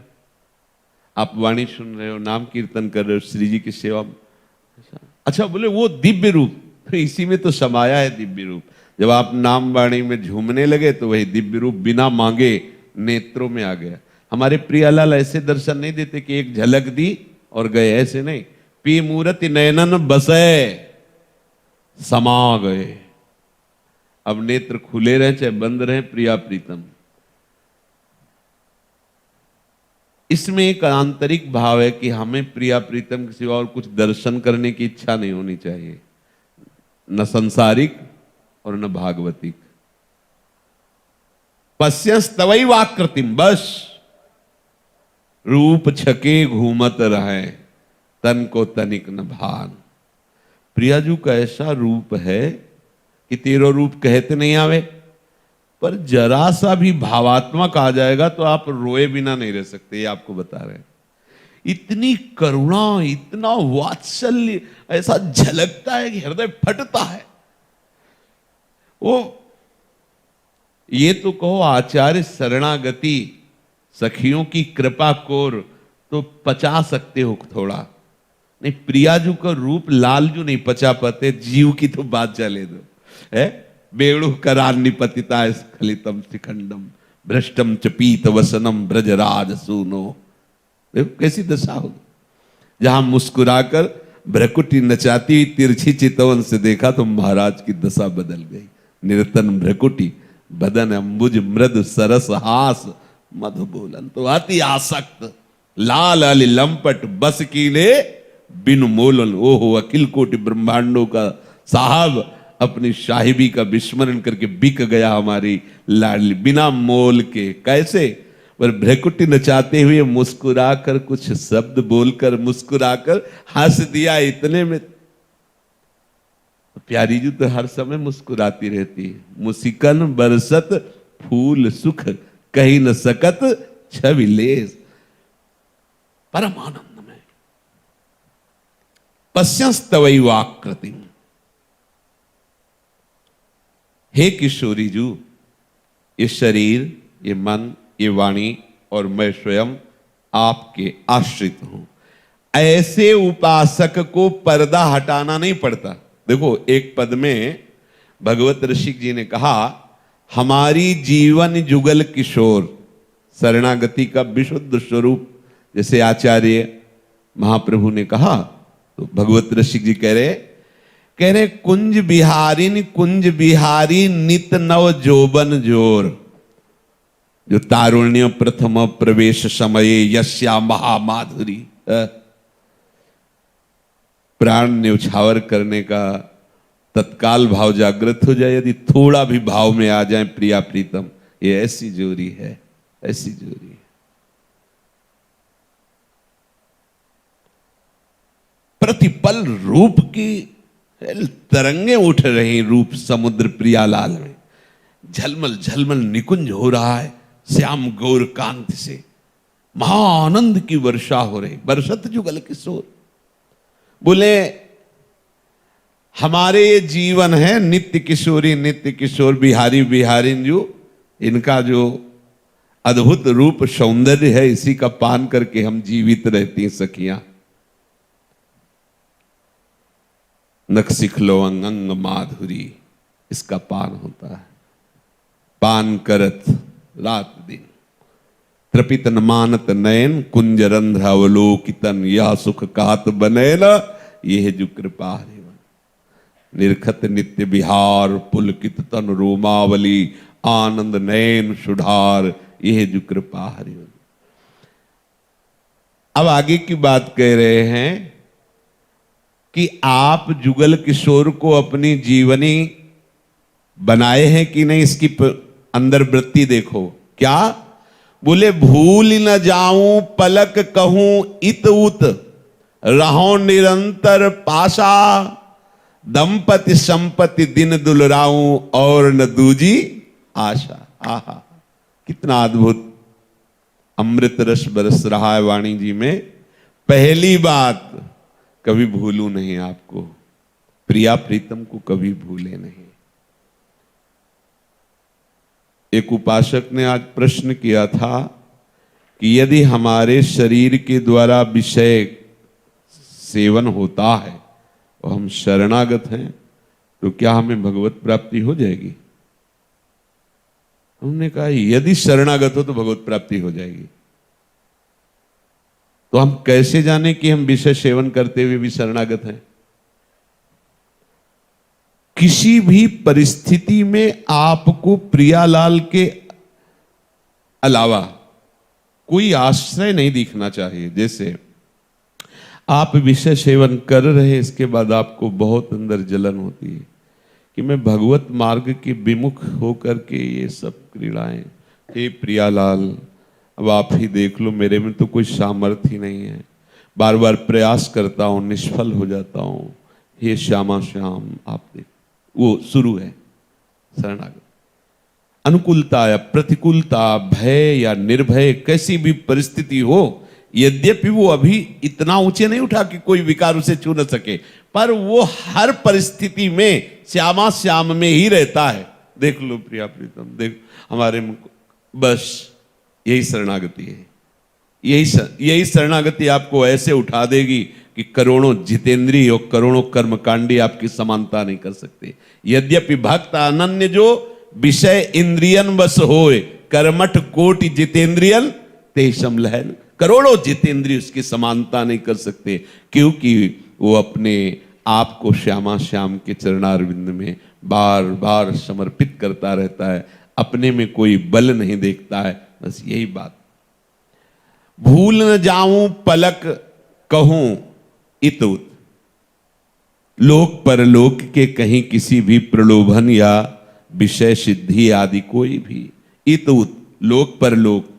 Speaker 1: आप वाणी सुन रहे हो, नाम कीर्तन कर रहे हो, श्री जी की सेवा। अच्छा, बोले वो दिव्य रूप, तो इसी में तो समाया है दिव्य रूप। जब आप नाम वाणी में झूमने लगे तो वही दिव्य रूप बिना मांगे नेत्रों में आ गया। हमारे प्रियालाल ऐसे दर्शन नहीं देते कि एक झलक दी और गए, ऐसे नहीं। पी मूर्ति नयनन बसे समा गए। अब नेत्र खुले रहे चाहे बंद रहे, प्रिया प्रीतम। इसमें एक आंतरिक भाव है कि हमें प्रिया प्रीतम के सिवा और कुछ दर्शन करने की इच्छा नहीं होनी चाहिए, न संसारिक और न भागवतिक। पश्यस्तवैवाकृतिम, बस रूप छके घूमत रहे, तन को तनिक न भान। प्रियाजू का ऐसा रूप है कि तेरो रूप कहते नहीं आवे, पर जरा सा भी भावात्मक आ जाएगा तो आप रोए बिना नहीं रह सकते, ये आपको बता रहे हैं। इतनी करुणा, इतना वात्सल्य ऐसा झलकता है कि हृदय फटता है। वो ये तो कहो आचार्य शरणागति सखियों की कृपा कोर तो पचा सकते हो थोड़ा, नहीं प्रियाजू का रूप लालजू नहीं पचा पाते। जीव की तो बात चले दो, है बेणु करान्निपतिता स्खलितम शिखंडम भ्रष्टम च पीत वसनम ब्रजराज सूनो। देखो कैसी दशा होगी। जहां मुस्कुराकर भ्रकुटी नचाती तिरछी चितवन से देखा तो महाराज की दशा बदल गई। निरतन भ्रकुटी बदन अंबुज मृद सरस हास मधु बोलन तो अति आसक्त लाल अली लंपट बस कीले बिनु मोलन। ओहो, अखिल कोटि ब्रह्मांडों का साहब अपनी साहिबी का विस्मरण करके बिक गया हमारी लाडली, बिना मोल के। कैसे? पर भ्रकुटी नचाते हुए मुस्कुराकर कुछ शब्द बोलकर मुस्कुराकर हंस दिया। इतने में प्यारी जी तो हर समय मुस्कुराती रहती है। मुसिकन बरसत फूल सुख कहीं न सकत छवि लेस, परम आनंद में। पश्यस्तवैवाकृतिम, हे किशोरी जू, ये शरीर, ये मन, ये वाणी और मैं स्वयं आपके आश्रित हूं। ऐसे उपासक को पर्दा हटाना नहीं पड़ता। देखो, एक पद में भगवत ऋषिक जी ने कहा, हमारी जीवन जुगल किशोर, शरणागति का विशुद्ध स्वरूप, जैसे आचार्य महाप्रभु ने कहा, तो भगवत ऋषिक जी कह रहे कुंज बिहारी नित नव जोबन जोर। जो तारुण्य प्रथम प्रवेश समये यस्या महामाधुरी, प्राण न्यौछावर करने का तत्काल भाव जागृत हो जाए, यदि थोड़ा भी भाव में आ जाए प्रिया प्रीतम, ये ऐसी जोरी है, ऐसी जोरी है। प्रतिपल रूप की तरंगे उठ रही रूप समुद्र प्रियालाल में, झलमल झलमल निकुंज हो रहा है श्याम गौर कांत से, महाआनंद की वर्षा हो रही, बरसत जुगल किशोर। बोले हमारे ये जीवन है नित्य किशोरी नित्य किशोर, बिहारी बिहारिन जो इनका जो अद्भुत रूप सौंदर्य है, इसी का पान करके हम जीवित रहती हैं सखियां। नखसिखलो अंग अंग माधुरी, इसका पान होता है। पान करत रात दिन, त्रपितन मानत नयन, कुंज रंध्र अवलोकितन, या सुख कात बनेल, यह जो कृपा हरिवन। निर्खत नित्य बिहार, पुलकित तन रोमावली, आनंद नयन सुधार, यह जो कृपा हरिवन। अब आगे की बात कह रहे हैं कि आप जुगल किशोर को अपनी जीवनी बनाए हैं कि नहीं, इसकी अंदर वृत्ति देखो। क्या बोले, भूल न जाऊं पलक कहूं इत उत, रहो निरंतर पासा, दंपति संपत्ति दिन दुलराऊं, और न दूजी आशा। आहा, कितना अद्भुत अमृत रस बरस रहा है वाणी जी में। पहली बात, कभी भूलूं नहीं आपको, प्रिया प्रीतम को कभी भूले नहीं। एक उपासक ने आज प्रश्न किया था कि यदि हमारे शरीर के द्वारा विषय सेवन होता है और हम शरणागत हैं, तो क्या हमें भगवत प्राप्ति हो जाएगी? हमने कहा यदि शरणागत हो तो भगवत प्राप्ति हो जाएगी। तो हम कैसे जाने कि हम विषय सेवन करते हुए भी शरणागत हैं? किसी भी परिस्थिति में आपको प्रियालाल के अलावा कोई आश्रय नहीं दिखना चाहिए। जैसे आप विषय सेवन कर रहे, इसके बाद आपको बहुत अंदर जलन होती है कि मैं भगवत मार्ग के विमुख होकर के ये सब क्रीड़ाएं, हे प्रियालाल अब आप ही देख लो, मेरे में तो कोई सामर्थ्य ही नहीं है, बार बार प्रयास करता हूं, निष्फल हो जाता हूं, हे श्यामा श्याम आप देख। वो शुरू है शरणागत। अनुकूलता या प्रतिकूलता, भय या निर्भय, कैसी भी परिस्थिति हो, यद्यपि वो अभी इतना ऊंचे नहीं उठा कि कोई विकार उसे छू न सके, पर वो हर परिस्थिति में श्यामा श्याम में ही रहता है। देख लो प्रिया प्रीतम, देख हमारे, बस यही शरणागति है। यही शरणागति आपको ऐसे उठा देगी कि करोड़ों जितेंद्रिय और करोड़ों कर्मकांडी आपकी समानता नहीं कर सकते। यद्यपि भक्त अनन्य जो विषय इंद्रियन बस होए, कर्मठ कोटि जितेंद्रियन ते समलहन, करोड़ों जितेंद्रिय उसकी समानता नहीं कर सकते, क्योंकि वो अपने आप को श्यामा श्याम के चरणारविंद में बार बार समर्पित करता रहता है, अपने में कोई बल नहीं देखता है। बस यही बात। भूल न जाऊं पलक कहूं इत उत, लोक परलोक के कहीं किसी भी प्रलोभन या विषय सिद्धि आदि कोई भी, इत उत लोक परलोक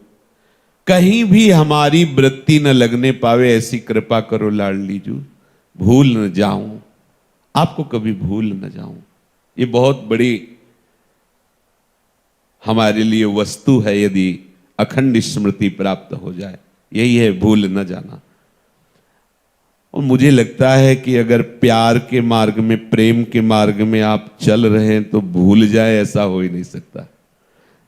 Speaker 1: कहीं भी हमारी वृत्ति न लगने पावे, ऐसी कृपा करो लाडली जू। भूल न जाऊं, आपको कभी भूल न जाऊं, ये बहुत बड़ी हमारे लिए वस्तु है। यदि अखंड स्मृति प्राप्त हो जाए, यही है भूल न जाना। और मुझे लगता है कि अगर प्यार के मार्ग में, प्रेम के मार्ग में आप चल रहे हैं तो भूल जाए, ऐसा हो ही नहीं सकता।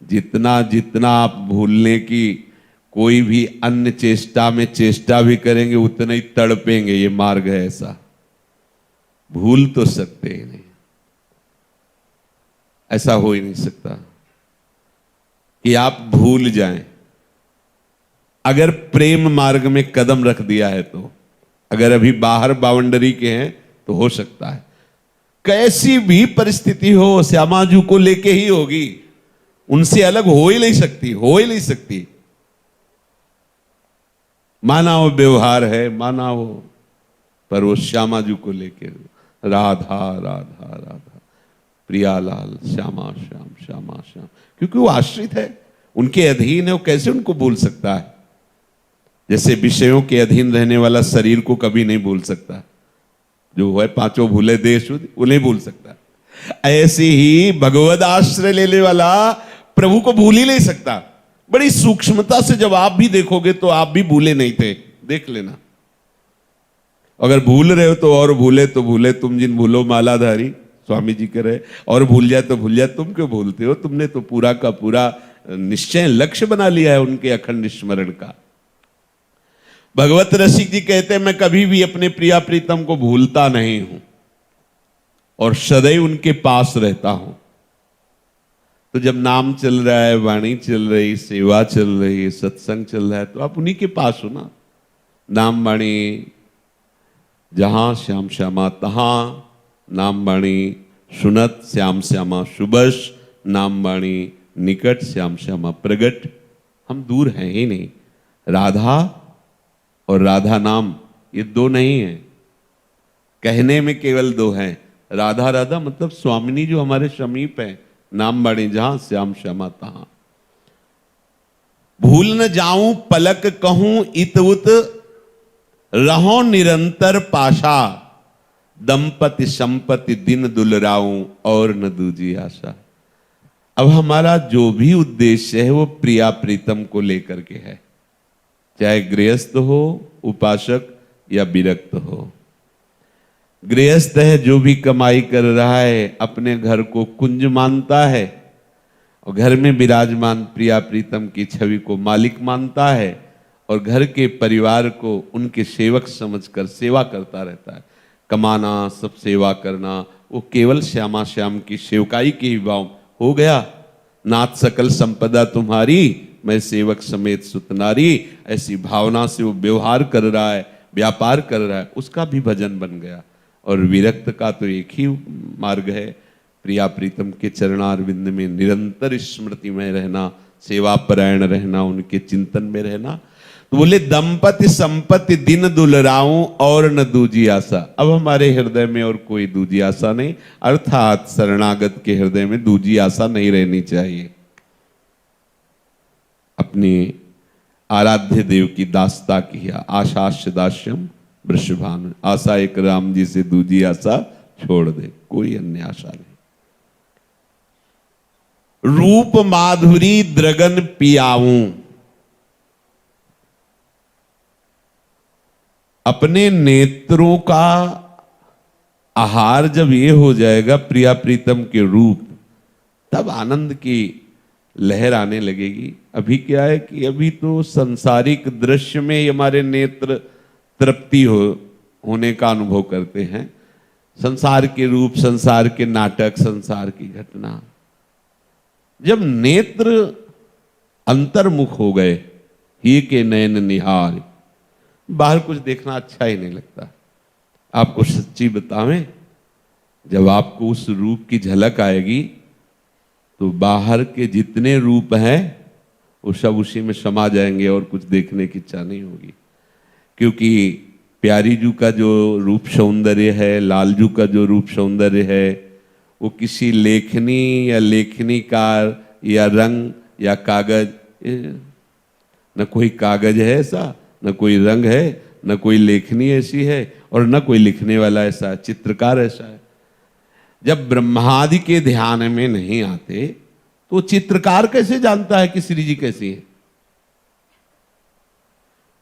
Speaker 1: जितना जितना आप भूलने की कोई भी अन्य चेष्टा में चेष्टा भी करेंगे, उतना ही तड़पेंगे। ये मार्ग है ऐसा, भूल तो सकते ही नहीं, ऐसा हो ही नहीं सकता कि आप भूल जाएं। अगर प्रेम मार्ग में कदम रख दिया है तो, अगर अभी बाहर बाउंड्री के हैं तो हो सकता है। कैसी भी परिस्थिति हो, श्यामाजू को लेके ही होगी। उनसे अलग हो ही नहीं सकती, हो ही नहीं सकती। माना वो व्यवहार है, माना वो, पर वो श्यामा जी को लेके राधा राधा राधा, प्रियालाल, श्यामा श्याम, श्यामा श्याम, क्योंकि वो आश्रित है, उनके अधीन है, वो कैसे उनको भूल सकता है। जैसे विषयों के अधीन रहने वाला शरीर को कभी नहीं भूल सकता, जो है पांचों भूले देश वो नहीं भूल सकता, ऐसे ही भगवद आश्रय लेने वाला प्रभु को भूल ही नहीं सकता। बड़ी सूक्ष्मता से जब आप भी देखोगे तो आप भी भूले नहीं थे, देख लेना। अगर भूल रहे हो तो और भूले तो भूले, तुम जिन भूलो मालाधारी, स्वामी जी कह रहे, और भूल जाए तो भूल जाए, तुम क्यों भूलते हो? तुमने तो पूरा का पूरा निश्चय लक्ष्य बना लिया है उनके अखंड स्मरण का। भगवत रसिक जी कहते हैं, मैं कभी भी अपने प्रिया प्रीतम को भूलता नहीं हूं और सदैव उनके पास रहता हूं। तो जब नाम चल रहा है, वाणी चल रही, सेवा चल रही है, सत्संग चल रहा है, तो आप उन्हीं के पास हो ना। नाम वाणी जहां श्याम श्यामा तहां, नाम वाणी सुनत श्याम श्यामा शुभश, नाम वाणी निकट श्याम श्यामा प्रगट। हम दूर हैं ही नहीं। राधा और राधा नाम ये दो नहीं है, कहने में केवल दो हैं। राधा राधा मतलब स्वामिनी जो हमारे समीप है, नाम वाणी जहां श्याम श्यामा तहां। भूल न जाऊं पलक कहूं इत उत, रहो निरंतर पाशा, दंपति संपत्ति दिन दुलराऊं और न दूजी आशा। अब हमारा जो भी उद्देश्य है वो प्रिया प्रीतम को लेकर के है, चाहे गृहस्थ हो, उपासक या विरक्त हो। गृहस्थ है, जो भी कमाई कर रहा है अपने घर को कुंज मानता है और घर में विराजमान प्रिया प्रीतम की छवि को मालिक मानता है और घर के परिवार को उनके सेवक समझकर सेवा करता रहता है। कमाना, सब सेवा करना, वो केवल श्यामा श्याम की सेवकाई के ही भाव हो गया। नाथ सकल संपदा तुम्हारी, मैं सेवक समेत सुतनारी, ऐसी भावना से वो व्यवहार कर रहा है, व्यापार कर रहा है, उसका भी भजन बन गया। और विरक्त का तो एक ही मार्ग है, प्रिया प्रीतम के चरणारविंद में निरंतर स्मृति में रहना, सेवा परायण रहना, उनके चिंतन में रहना। तो बोले दंपति संपत्ति दिन दुलराऊं और न दूजी आशा। अब हमारे हृदय में और कोई दूजी आशा नहीं, अर्थात शरणागत के हृदय में दूजी आशा नहीं रहनी चाहिए। अपने आराध्य देव की दास्ता किया, आशास्य दास्यम वृषभान, आशा एक राम जी से दूजी आशा छोड़ दे, कोई अन्य आशा नहीं। रूप माधुरी द्रगन पियाऊं, अपने नेत्रों का आहार जब ये हो जाएगा प्रिया प्रीतम के रूप, तब आनंद की लहर आने लगेगी। अभी क्या है कि अभी तो सांसारिक दृश्य में ही हमारे नेत्र तृप्ति होने का अनुभव करते हैं। संसार के रूप, संसार के नाटक, संसार की घटना। जब नेत्र अंतर्मुख हो गए, ही के नयन निहार, बाहर कुछ देखना अच्छा ही नहीं लगता। आपको सच्ची बतावें, जब आपको उस रूप की झलक आएगी तो बाहर के जितने रूप हैं वो सब उसी में समा जाएंगे और कुछ देखने की इच्छा नहीं होगी। क्योंकि प्यारी जू का जो रूप सौंदर्य है, लालजू का जो रूप सौंदर्य है, वो किसी लेखनी या लेखनीकार या रंग या कागज, न कोई कागज है ऐसा, न कोई रंग है, न कोई लेखनी ऐसी है और न कोई लिखने वाला ऐसा है, चित्रकार ऐसा है। जब ब्रह्मादि के ध्यान में नहीं आते तो चित्रकार कैसे जानता है कि श्री जी कैसी है?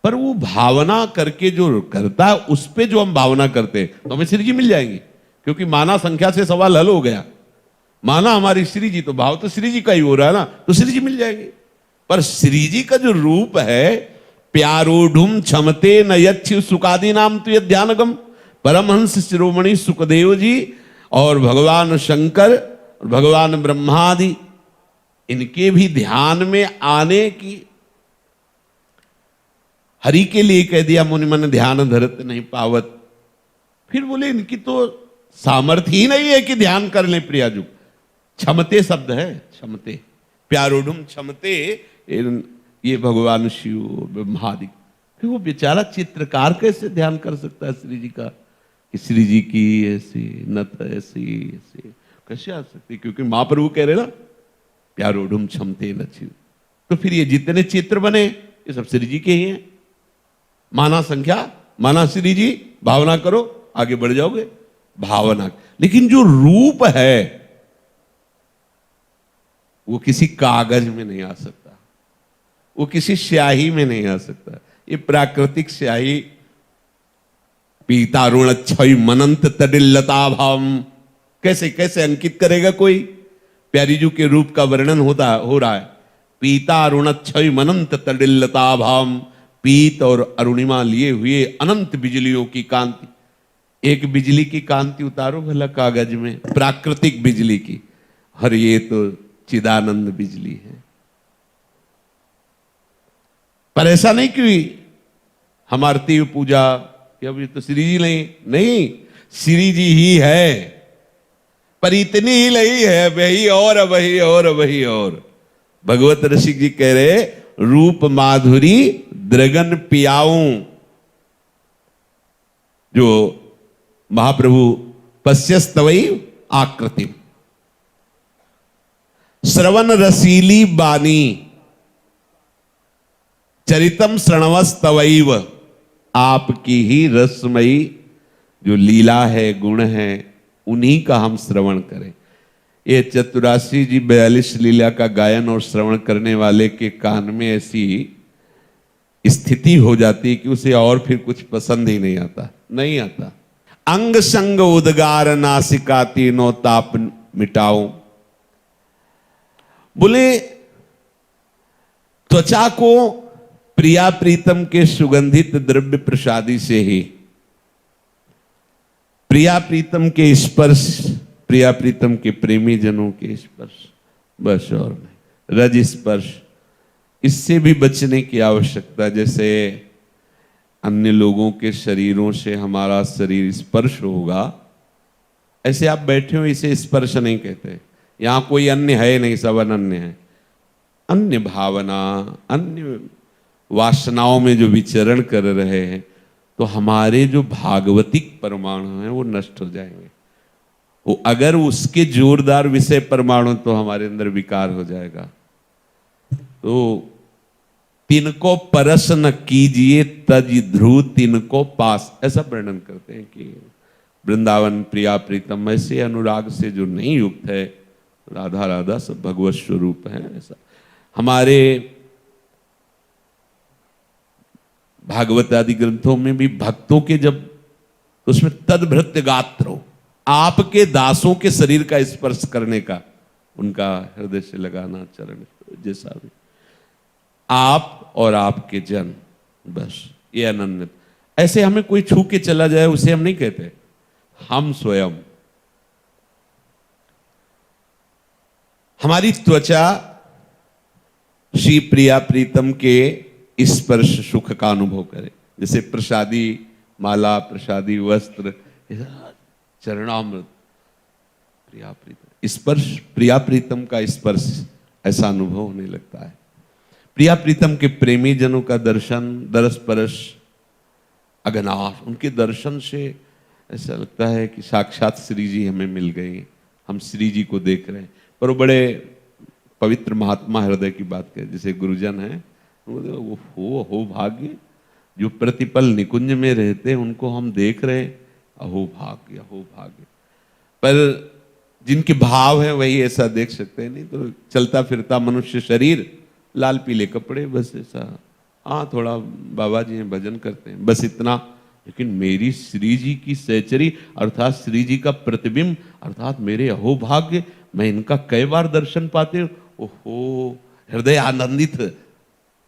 Speaker 1: पर वो भावना करके जो करता है, उस पे जो हम भावना करते हैं तो हमें श्री जी मिल जाएंगी। क्योंकि माना संख्या से सवाल हल हो गया। माना हमारी श्री जी, तो भाव तो श्री जी का ही हो रहा है ना, तो श्री जी मिल जाएंगे। पर श्री जी का जो रूप है, प्यारोढ़ुम क्षमते न यच्छ सुकादि नाम तो ध्यानगम, परमहंस शिरोमणि सुखदेव जी और भगवान शंकर, भगवान ब्रह्मादि, इनके भी ध्यान में आने की, हरि के लिए कह दिया मुनि मन ध्यान धरत नहीं पावत। फिर बोले इनकी तो सामर्थ्य ही नहीं है कि ध्यान कर ले। प्रियाजू, क्षमते शब्द है, क्षमते, प्यारोढ़ क्षमते, ये भगवान शिव महादिक। फिर वो बेचारा चित्रकार कैसे ध्यान कर सकता है श्री जी का कि श्री जी की ऐसी नत ऐसी ऐसी कैसे आ सकती, क्योंकि महाप्रभु कह रहे ना प्यारोढ़ क्षमते न छिव। तो फिर ये जितने चित्र बने ये सब श्री जी के ही हैं। माना संख्या, माना श्री जी, भावना करो आगे बढ़ जाओगे भावना। लेकिन जो रूप है वो किसी कागज में नहीं आ सकता, वो किसी स्याही में नहीं आ सकता। ये प्राकृतिक स्याही पीतारुण क्षय मनंत तडिल्लता भाव कैसे कैसे अंकित करेगा कोई। प्यारी जी के रूप का वर्णन हो रहा है। पीतारुण क्षय मनंत तडिल्लता भाव, पीत और अरुणिमा लिए हुए अनंत बिजलियों की कांति। एक बिजली की कांति उतारो भला कागज में, प्राकृतिक बिजली की, और ये तो चिदानंद बिजली है। पर ऐसा नहीं कि हम आरती पूजा कि अब ये तो श्री जी नहीं, श्री जी ही है, पर इतनी ही नहीं है, वही और वही और वही और। भगवत रसिक जी कह रहे रूप माधुरी द्रगन पियाऊं। जो महाप्रभु पश्यस्तवई आकृति, श्रवण रसीली बानी, चरितम श्रणवस्तवैव। आपकी ही रसमयी जो लीला है, गुण है, उन्हीं का हम श्रवण करें। ये चतुरासी जी 42 लीला का गायन और श्रवण करने वाले के कान में ऐसी स्थिति हो जाती कि उसे और फिर कुछ पसंद ही नहीं आता। अंग संग उद्गार नासिका तीनों ताप मिटाओ। बोले त्वचा को प्रिया प्रीतम के सुगंधित द्रव्य प्रसादी से ही, प्रिया प्रीतम के स्पर्श, प्रिया प्रीतम के प्रेमी जनों के स्पर्श, बस और नहीं। रज स्पर्श, इससे भी बचने की आवश्यकता। जैसे अन्य लोगों के शरीरों से हमारा शरीर स्पर्श होगा, ऐसे आप बैठे हो इसे स्पर्श नहीं कहते। यहां कोई अन्य है नहीं, सब अनन्य है। अन्य भावना, अन्य वासनाओं में जो विचरण कर रहे हैं, तो हमारे जो भागवतिक परमाणु हैं वो नष्ट हो जाएंगे। वो अगर उसके जोरदार विषय परमाणु तो हमारे अंदर विकार हो जाएगा। तो तिनको परस न कीजिए तज ध्रुव तिनको पास, ऐसा वर्णन करते हैं कि वृंदावन प्रिया प्रीतम ऐसे अनुराग से जो नहीं युक्त है, राधा राधा सब भगवत स्वरूप है। ऐसा हमारे भागवत आदि ग्रंथों में भी भक्तों के जब उसमें तदभृत्य गात्रो, आपके दासों के शरीर का स्पर्श करने का, उनका हृदय से लगाना चरण जैसा भी, आप और आपके जन, बस ये अनन्य। ऐसे हमें कोई छू के चला जाए उसे हम नहीं कहते, हम स्वयं। हमारी त्वचा श्री प्रिया प्रीतम के स्पर्श सुख का अनुभव करे। जैसे प्रसादी माला, प्रसादी वस्त्र, चरणामृत, प्रिया प्रीतम स्पर्श, प्रिया प्रीतम का स्पर्श ऐसा अनुभव होने लगता है। प्रिया प्रीतम के प्रेमी जनों का दर्शन, दरस परस अगनाश, उनके दर्शन से ऐसा लगता है कि साक्षात श्री जी हमें मिल गई, हम श्री जी को देख रहे हैं। पर वो बड़े पवित्र महात्मा हृदय की बात करें, जैसे गुरुजन हैं, वो हो भाग्य जो प्रतिपल निकुंज में रहते हैं, उनको हम देख रहे हैं, अहो भाग्य अहो भाग्य। पर जिनके भाव है वही ऐसा देख सकते हैं, नहीं तो चलता फिरता मनुष्य शरीर, लाल पीले कपड़े, बस ऐसा, हाँ थोड़ा बाबा जी हैं भजन करते हैं, बस इतना। लेकिन मेरी श्री जी की सहचरी अर्थात श्री जी का प्रतिबिंब अर्थात मेरे अहो भाग्य, मैं इनका कई बार दर्शन पाते हूँ, ओहो हृदय आनंदित।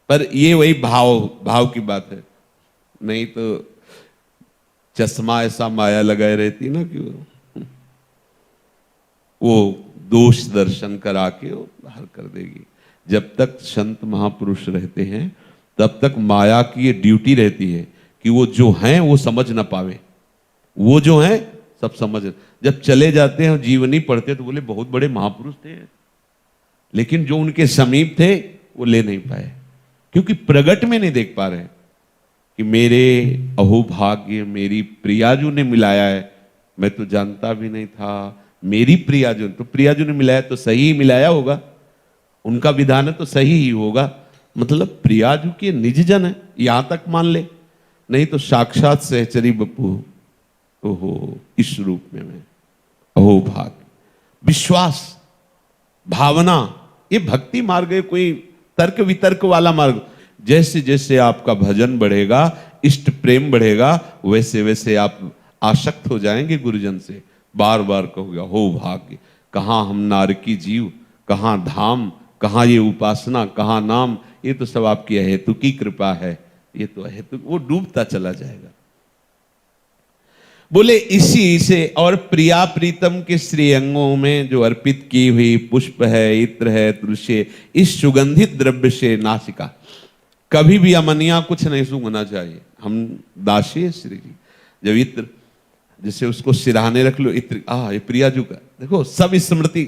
Speaker 1: पर ये वही भाव की बात है, नहीं तो चश्मा ऐसा माया लगाए रहती ना कि वो दोष दर्शन करा के वो बाहर कर देगी। जब तक संत महापुरुष रहते हैं तब तक माया की ये ड्यूटी रहती है कि वो जो हैं वो समझ ना पावे, वो जो हैं सब समझ। जब चले जाते हैं और जीवनी पढ़ते तो बोले बहुत बड़े महापुरुष थे, लेकिन जो उनके समीप थे वो ले नहीं पाए, क्योंकि प्रगट में नहीं देख पा रहे कि मेरे अहोभाग्य मेरी प्रियाजू ने मिलाया है, मैं तो जानता भी नहीं था। मेरी प्रियाजू, तो प्रियाजू ने मिलाया तो सही ही मिलाया होगा, उनका विधान है तो सही ही होगा, मतलब प्रियाजू के निज जन है, यहां तक मान ले, नहीं तो साक्षात सहचरी बप्पू। ओहो, इस रूप में मैं अहोभाग्य, विश्वास, भावना, ये भक्ति मार्ग है, कोई तर्क वितर्क वाला मार्ग। जैसे जैसे आपका भजन बढ़ेगा, इष्ट प्रेम बढ़ेगा, वैसे वैसे आप आसक्त हो जाएंगे गुरुजन से। बार बार कहोगे हो भाग्य, कहाँ हम नारकी जीव, कहाँ धाम, कहाँ ये उपासना, कहाँ नाम, ये तो सब आपकी अहेतु की कृपा है, ये तो अहेतु, वो डूबता चला जाएगा। बोले इसी से, और प्रिया प्रीतम के श्रीअंगों में जो अर्पित की हुई पुष्प है, इत्र है, तुलसी, इस सुगंधित द्रव्य से नासिका, कभी भी अमनिया कुछ नहीं सूंघना चाहिए। हम दासी है श्री जी, जब इत्र जैसे उसको सिराने रख लो, इत्र ये प्रियाजू का, देखो सब स्मृति।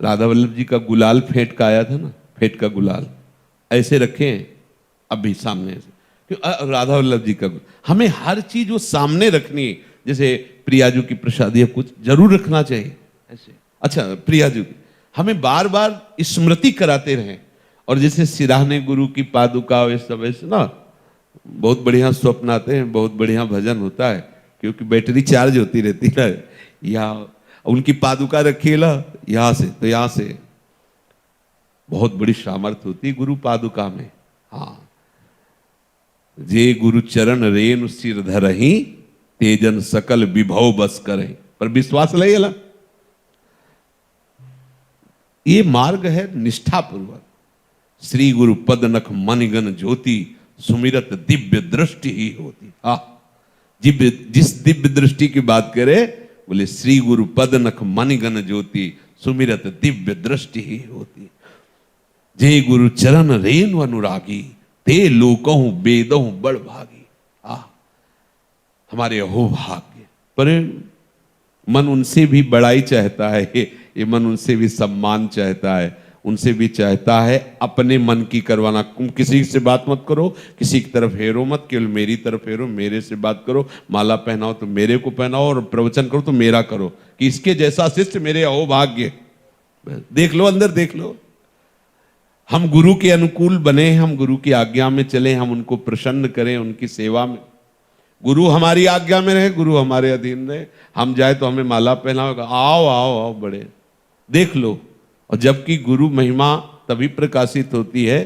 Speaker 1: राधा वल्लभ जी का गुलाल फेंट का आया था ना, फेंट का गुलाल ऐसे रखे हैं अभी सामने से, राधा वल्लभ जी का, हमें हर चीज वो सामने रखनी है। जैसे प्रियाजू की प्रसादी कुछ जरूर रखना चाहिए ऐसे। अच्छा, प्रियाजू की हमें बार बार स्मृति कराते रहें। और जैसे सिराहने गुरु की पादुका, ये सब ऐसे ना बहुत बढ़िया स्वप्न आते हैं, बहुत बढ़िया भजन होता है, क्योंकि बैटरी चार्ज होती रहती है। या उनकी पादुका रखिएला यहां से तो यहां से, बहुत बड़ी सामर्थ्य होती है गुरु पादुका में। हाँ, जे गुरु चरण रेणु सिर धरही, तेजन सकल विभव बस करे। पर विश्वास ले, ये मार्ग है निष्ठापूर्वक। श्री गुरु पद नख मणिगन ज्योति, सुमिरत दिव्य दृष्टि ही होती। जिस दिव्य दृष्टि की बात करे, बोले श्री गुरु पद नख मणिगन ज्योति, सुमिरत दिव्य दृष्टि ही होती। जे गुरु चरण रेणु अनुरागी, ते लोकहु वेदहु बड़ भागी। हमारे अहोभाग्य, पर मन उनसे भी बड़ाई चाहता है, ये मन उनसे भी सम्मान चाहता है, उनसे भी चाहता है अपने मन की करवाना। किसी से बात मत करो, किसी की तरफ हेरो मत, केवल मेरी तरफ हेरो, मेरे से बात करो, माला पहनाओ तो मेरे को पहनाओ, और प्रवचन करो तो मेरा करो, कि इसके जैसा शिष्य मेरे अहोभाग्य। देख लो, अंदर देख लो। हम गुरु के अनुकूल बने, हम गुरु की आज्ञा में चले, हम उनको प्रसन्न करें, उनकी सेवा में। गुरु हमारी आज्ञा में रहे, गुरु हमारे अधीन रहे, हम जाए तो हमें माला पहनाओगे, आओ आओ आओ बड़े, देख लो। और जबकि गुरु महिमा तभी प्रकाशित होती है,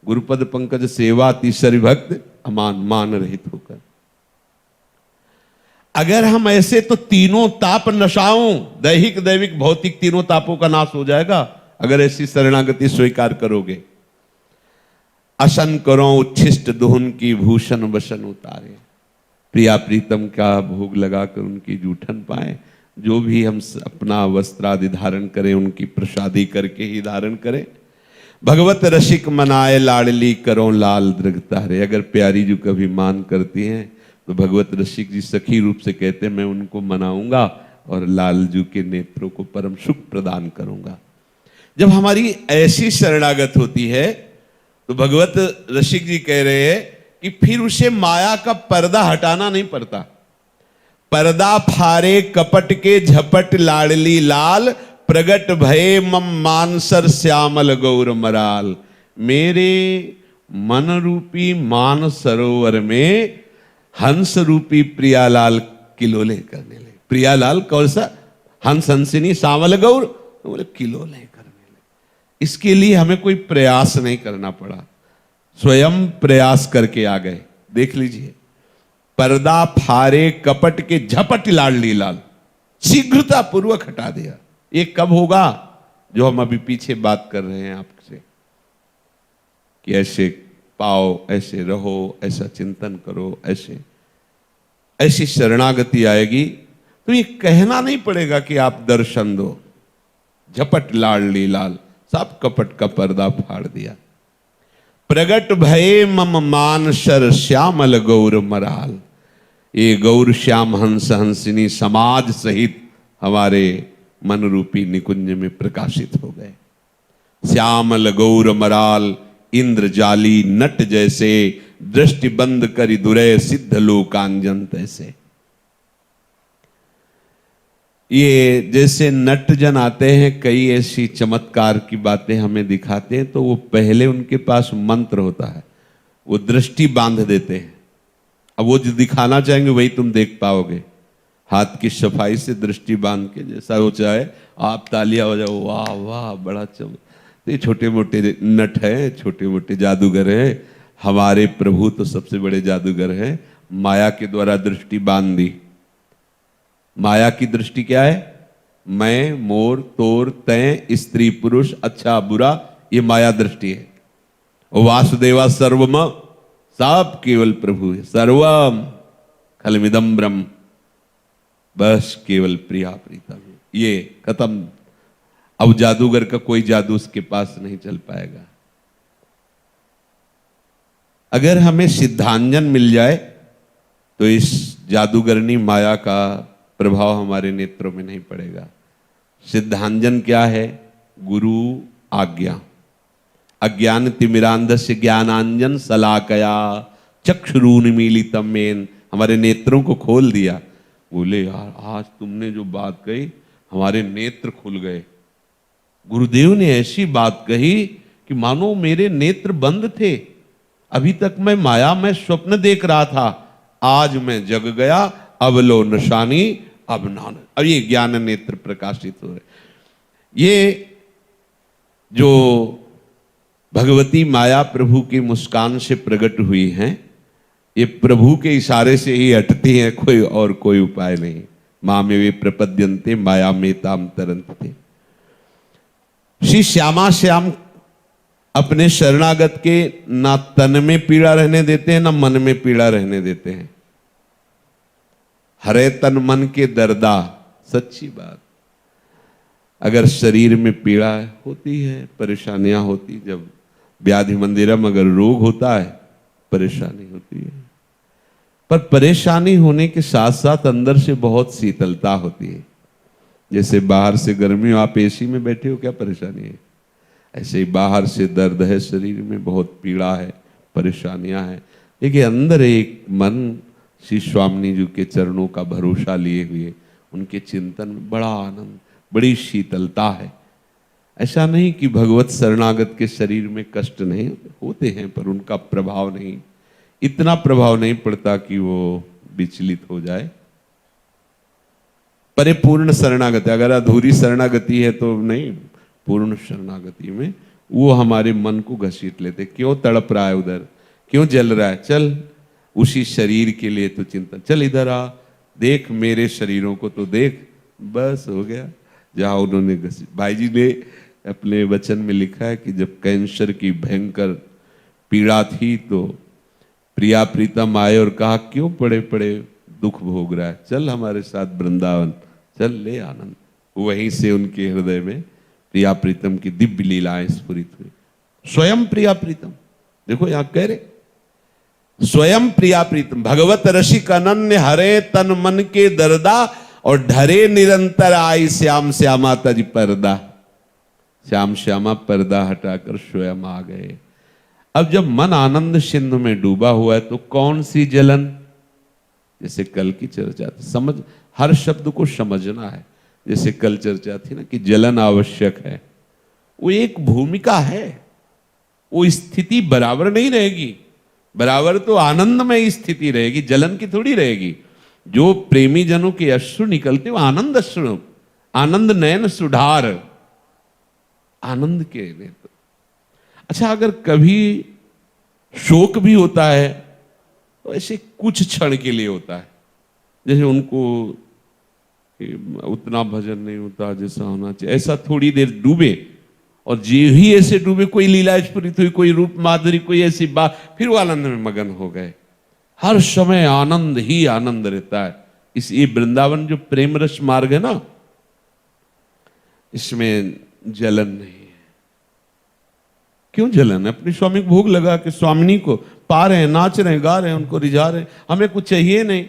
Speaker 1: गुरुपद पंकज सेवा तीसरी भक्त अमान मान रहित होकर। अगर हम ऐसे, तो तीनों ताप नशाओं, दैहिक दैविक भौतिक तीनों तापों का नाश हो जाएगा, अगर ऐसी शरणागति स्वीकार करोगे। असन करो उच्छिष्ट दुहन की, भूषण वसन उतारे। प्रिया प्रीतम का भोग लगाकर उनकी जूठन पाए। जो भी हम अपना वस्त्र आदि धारण करें, उनकी प्रसादी करके ही धारण करें। भगवत रसिक मनाए लाडली, करो लाल दृगतारे। अगर प्यारी जो कभी मान करती हैं, तो भगवत रसिक जी सखी रूप से कहते हैं, मैं उनको मनाऊंगा और लालजू के नेत्रों को परम सुख प्रदान करूंगा। जब हमारी ऐसी शरणागत होती है, तो भगवत रसिक जी कह रहे हैं कि फिर उसे माया का पर्दा हटाना नहीं पड़ता। पर्दा फारे कपट के झपट लाडली लाल, प्रगट भये मम मानसर श्यामल गौर मराल। मेरे मन रूपी मान सरोवर में हंस रूपी प्रियालाल किलोले करने लगे। प्रियालाल कौन सा? हंस हंसिनी श्यामल गौर, तो बोले किलोले करने लगे। इसके लिए हमें कोई प्रयास नहीं करना पड़ा, स्वयं प्रयास करके आ गए। देख लीजिए, पर्दा फारे कपट के झपट लाडली लाल, शीघ्रता पूर्वक हटा दिया। ये कब होगा? जो हम अभी पीछे बात कर रहे हैं आपसे, कि ऐसे पाओ, ऐसे रहो, ऐसा चिंतन करो, ऐसी शरणागति आएगी तो ये कहना नहीं पड़ेगा कि आप दर्शन दो। झपट लाडली लाल, सब कपट का पर्दा फाड़ दिया। प्रगट भये मम मानसर श्यामल गौर मराल। ये गौर श्याम हंस हंसिनी समाज सहित हमारे मन रूपी निकुंज में प्रकाशित हो गए। श्यामल गौर मराल इंद्रजाली नट जैसे, दृष्टि बंद करि दुरै सिद्ध लोकांजन तैसे। ये जैसे नटजन आते हैं, कई ऐसी चमत्कार की बातें हमें दिखाते हैं, तो वो पहले उनके पास मंत्र होता है, वो दृष्टि बांध देते हैं। अब वो जो दिखाना चाहेंगे वही तुम देख पाओगे। हाथ की सफाई से दृष्टि बांध के, जैसा हो चाहे आप तालियां हो जाओ, वाह वाह बड़ा चमक। तो ये छोटे मोटे नट है, छोटे मोटे जादूगर है। हमारे प्रभु तो सबसे बड़े जादूगर हैं। माया के द्वारा दृष्टि बांध दी। माया की दृष्टि क्या है? मैं, मोर, तोर, तय, स्त्री पुरुष, अच्छा बुरा, ये माया दृष्टि है। वासुदेवा सर्वम, सब केवल प्रभु है। सर्वम खलमिदम ब्रह्म, बस केवल प्रिया प्रीतम, ये खत्म। अब जादूगर का कोई जादू उसके पास नहीं चल पाएगा। अगर हमें सिद्धांजन मिल जाए तो इस जादूगरनी माया का प्रभाव हमारे नेत्रों में नहीं पड़ेगा। सिद्धांजन क्या है? गुरु आज्ञा। अज्ञान तिमिरांधस्य ज्ञानांजन शलाकया चक्षुरुन्मीलितम मेन, हमारे नेत्रों को खोल दिया। बोले यार आज तुमने जो बात कही हमारे नेत्र खुल गए। गुरुदेव ने ऐसी बात कही कि मानो मेरे नेत्र बंद थे। अभी तक मैं माया में स्वप्न देख रहा था, आज मैं जग गया। अब लो नशानी अब नान, अब ये ज्ञान नेत्र प्रकाशित हो रहे। ये जो भगवती माया प्रभु की मुस्कान से प्रकट हुई हैं, ये प्रभु के इशारे से ही हटती हैं, कोई उपाय नहीं। माँ में वे प्रपद्यन्ते माया में ताम तरंते। श्री श्यामा श्याम अपने शरणागत के ना तन में पीड़ा रहने देते हैं, ना मन में पीड़ा रहने देते हैं। हरे तन मन के दर्दा, सच्ची बात। अगर शरीर में पीड़ा होती है, परेशानियां होती, जब व्याधि मंदिरम अगर रोग होता है परेशानी होती है, पर परेशानी होने के साथ साथ अंदर से बहुत शीतलता होती है। जैसे बाहर से गर्मी हो, आप एसी में बैठे हो, क्या परेशानी है? ऐसे ही बाहर से दर्द है, शरीर में बहुत पीड़ा है, परेशानियां हैं, लेकिन अंदर एक मन श्री स्वामी जी के चरणों का भरोसा लिए हुए, उनके चिंतन में बड़ा आनंद, बड़ी शीतलता है। ऐसा नहीं कि भगवत शरणागत के शरीर में कष्ट नहीं होते हैं, पर उनका प्रभाव नहीं, इतना प्रभाव नहीं पड़ता कि वो विचलित हो जाए। परिपूर्ण शरणागति, अगर अधूरी शरणागति है तो नहीं, पूर्ण शरणागति में वो हमारे मन को घसीट लेते। क्यों तड़प रहा है उधर, क्यों जल रहा है, चल उसी शरीर के लिए तो चिंता, चल इधर आ, देख मेरे शरीरों को तो देख, बस हो गया। जहां उन्होंने भाई जी ने अपने वचन में लिखा है कि जब कैंसर की भयंकर पीड़ा थी तो प्रिया प्रीतम आए और कहा क्यों पड़े पड़े दुख भोग रहा है, चल हमारे साथ वृंदावन, चल ले आनंद। वहीं से उनके हृदय में प्रिया प्रीतम की दिव्य लीलाएं स्फुरित हुई। स्वयं प्रिया प्रीतम, देखो यहां कह रहे स्वयं प्रिया प्रीतम, भगवत रसिक अनन्य हरे तन मन के दर्दा, और ढरे निरंतर आई श्याम श्यामा तज पर्दा। श्याम श्यामा पर्दा हटाकर स्वयं आ गए। अब जब मन आनंद सिंधु में डूबा हुआ है तो कौन सी जलन, जैसे कल की चर्चा थी, समझ, हर शब्द को समझना है। जैसे कल चर्चा थी ना कि जलन आवश्यक है, वो एक भूमिका है, वो स्थिति बराबर नहीं रहेगी। बराबर तो आनंदमय स्थिति रहेगी, जलन की थोड़ी रहेगी। जो प्रेमी जनों के अश्रु निकलते वो आनंद अश्रु, आनंद नयन सुधार, आनंद के नेत्र। अच्छा, अगर कभी शोक भी होता है तो ऐसे कुछ क्षण के लिए होता है, जैसे उनको उतना भजन नहीं होता जैसा होना चाहिए, ऐसा थोड़ी देर डूबे, और जे ही ऐसे डूबे, कोई लीला स्फुरित हुई, कोई रूप माधुरी, कोई ऐसी बात, फिर वो आनंद में मगन हो गए। हर समय आनंद ही आनंद रहता है। इस ये वृंदावन जो प्रेम रस मार्ग है ना, इसमें जलन नहीं है। क्यों जलन है? अपने स्वामी को भोग लगा के स्वामिनी को पा रहे हैं, नाच रहे हैं, गा रहे हैं, उनको रिझा रहे हैं। हमें कुछ चाहिए नहीं,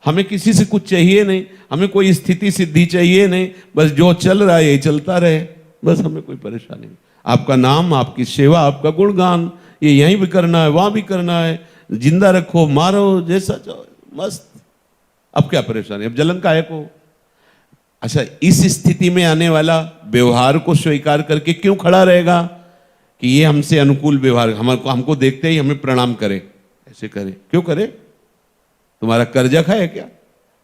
Speaker 1: हमें किसी से कुछ चाहिए नहीं, हमें कोई स्थिति सिद्धि चाहिए नहीं, बस जो चल रहा है यही चलता रहे, बस हमें कोई परेशानी नहीं। आपका नाम, आपकी सेवा, आपका गुणगान, ये यहीं भी करना है, वहां भी करना है, जिंदा रखो, मारो, जैसा चाहो, मस्त। अब क्या परेशानी, अब जलन काहे को? अच्छा, इस स्थिति में आने वाला व्यवहार को स्वीकार करके क्यों खड़ा रहेगा कि ये हमसे अनुकूल व्यवहार, हमको देखते ही हमें प्रणाम करे, ऐसे करे, क्यों करे? तुम्हारा कर्जा खाए क्या?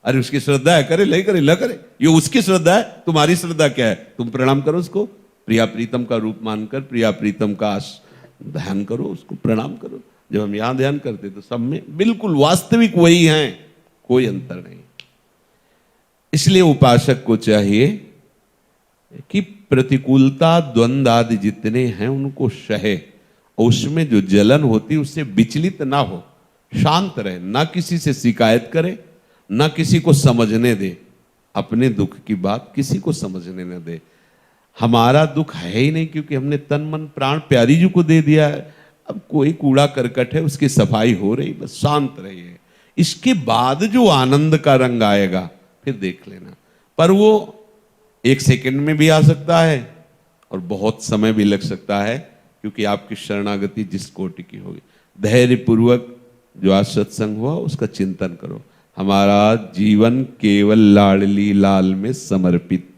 Speaker 1: अरे उसकी श्रद्धा है, करे, ले करे, ला करे, ये उसकी श्रद्धा है, तुम्हारी श्रद्धा क्या है? तुम प्रणाम करो उसको, प्रिया प्रीतम का रूप मानकर प्रिया प्रीतम का ध्यान करो, उसको प्रणाम करो। जब हम यहां ध्यान करते तो सब में बिल्कुल वास्तविक वही हैं, कोई अंतर नहीं। इसलिए उपासक को चाहिए कि प्रतिकूलता, द्वंद्व आदि जितने हैं उनको सहे, और उसमें जो जलन होती है उससे विचलित ना हो, शांत रहे, ना किसी से शिकायत करे, ना किसी को समझने दे, अपने दुख की बात किसी को समझने न दे। हमारा दुख है ही नहीं, क्योंकि हमने तन मन प्राण प्यारी जी को दे दिया है। अब कोई कूड़ा करकट है उसकी सफाई हो रही, बस शांत रहिए। इसके बाद जो आनंद का रंग आएगा फिर देख लेना, पर वो 1 सेकंड में भी आ सकता है और बहुत समय भी लग सकता है, क्योंकि आपकी शरणागति जिस कोटि की होगी। धैर्य पूर्वक जो आज सत्संग हुआ उसका चिंतन करो। हमारा जीवन केवल लाडली लाल में समर्पित,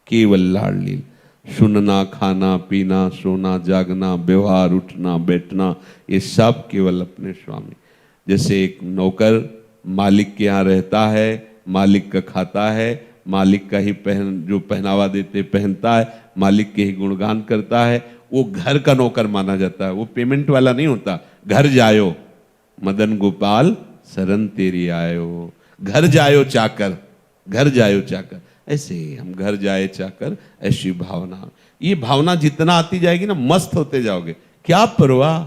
Speaker 1: केवल लाडली। सुनना, खाना, पीना, सोना, जागना, व्यवहार, उठना, बैठना, ये सब केवल अपने स्वामी। जैसे एक नौकर मालिक के यहाँ रहता है, मालिक का खाता है, मालिक का ही जो पहनावा देते पहनता है, मालिक के ही गुणगान करता है, वो घर का नौकर माना जाता है, वो पेमेंट वाला नहीं होता। घर जायो मदन गोपाल शरण तेरी आयो, घर जायो चाकर, घर जायो चाकर। ऐसे ही हम घर जाए चाकर, ऐसी भावना, ये भावना जितना आती जाएगी ना, मस्त होते जाओगे। क्या परवाह,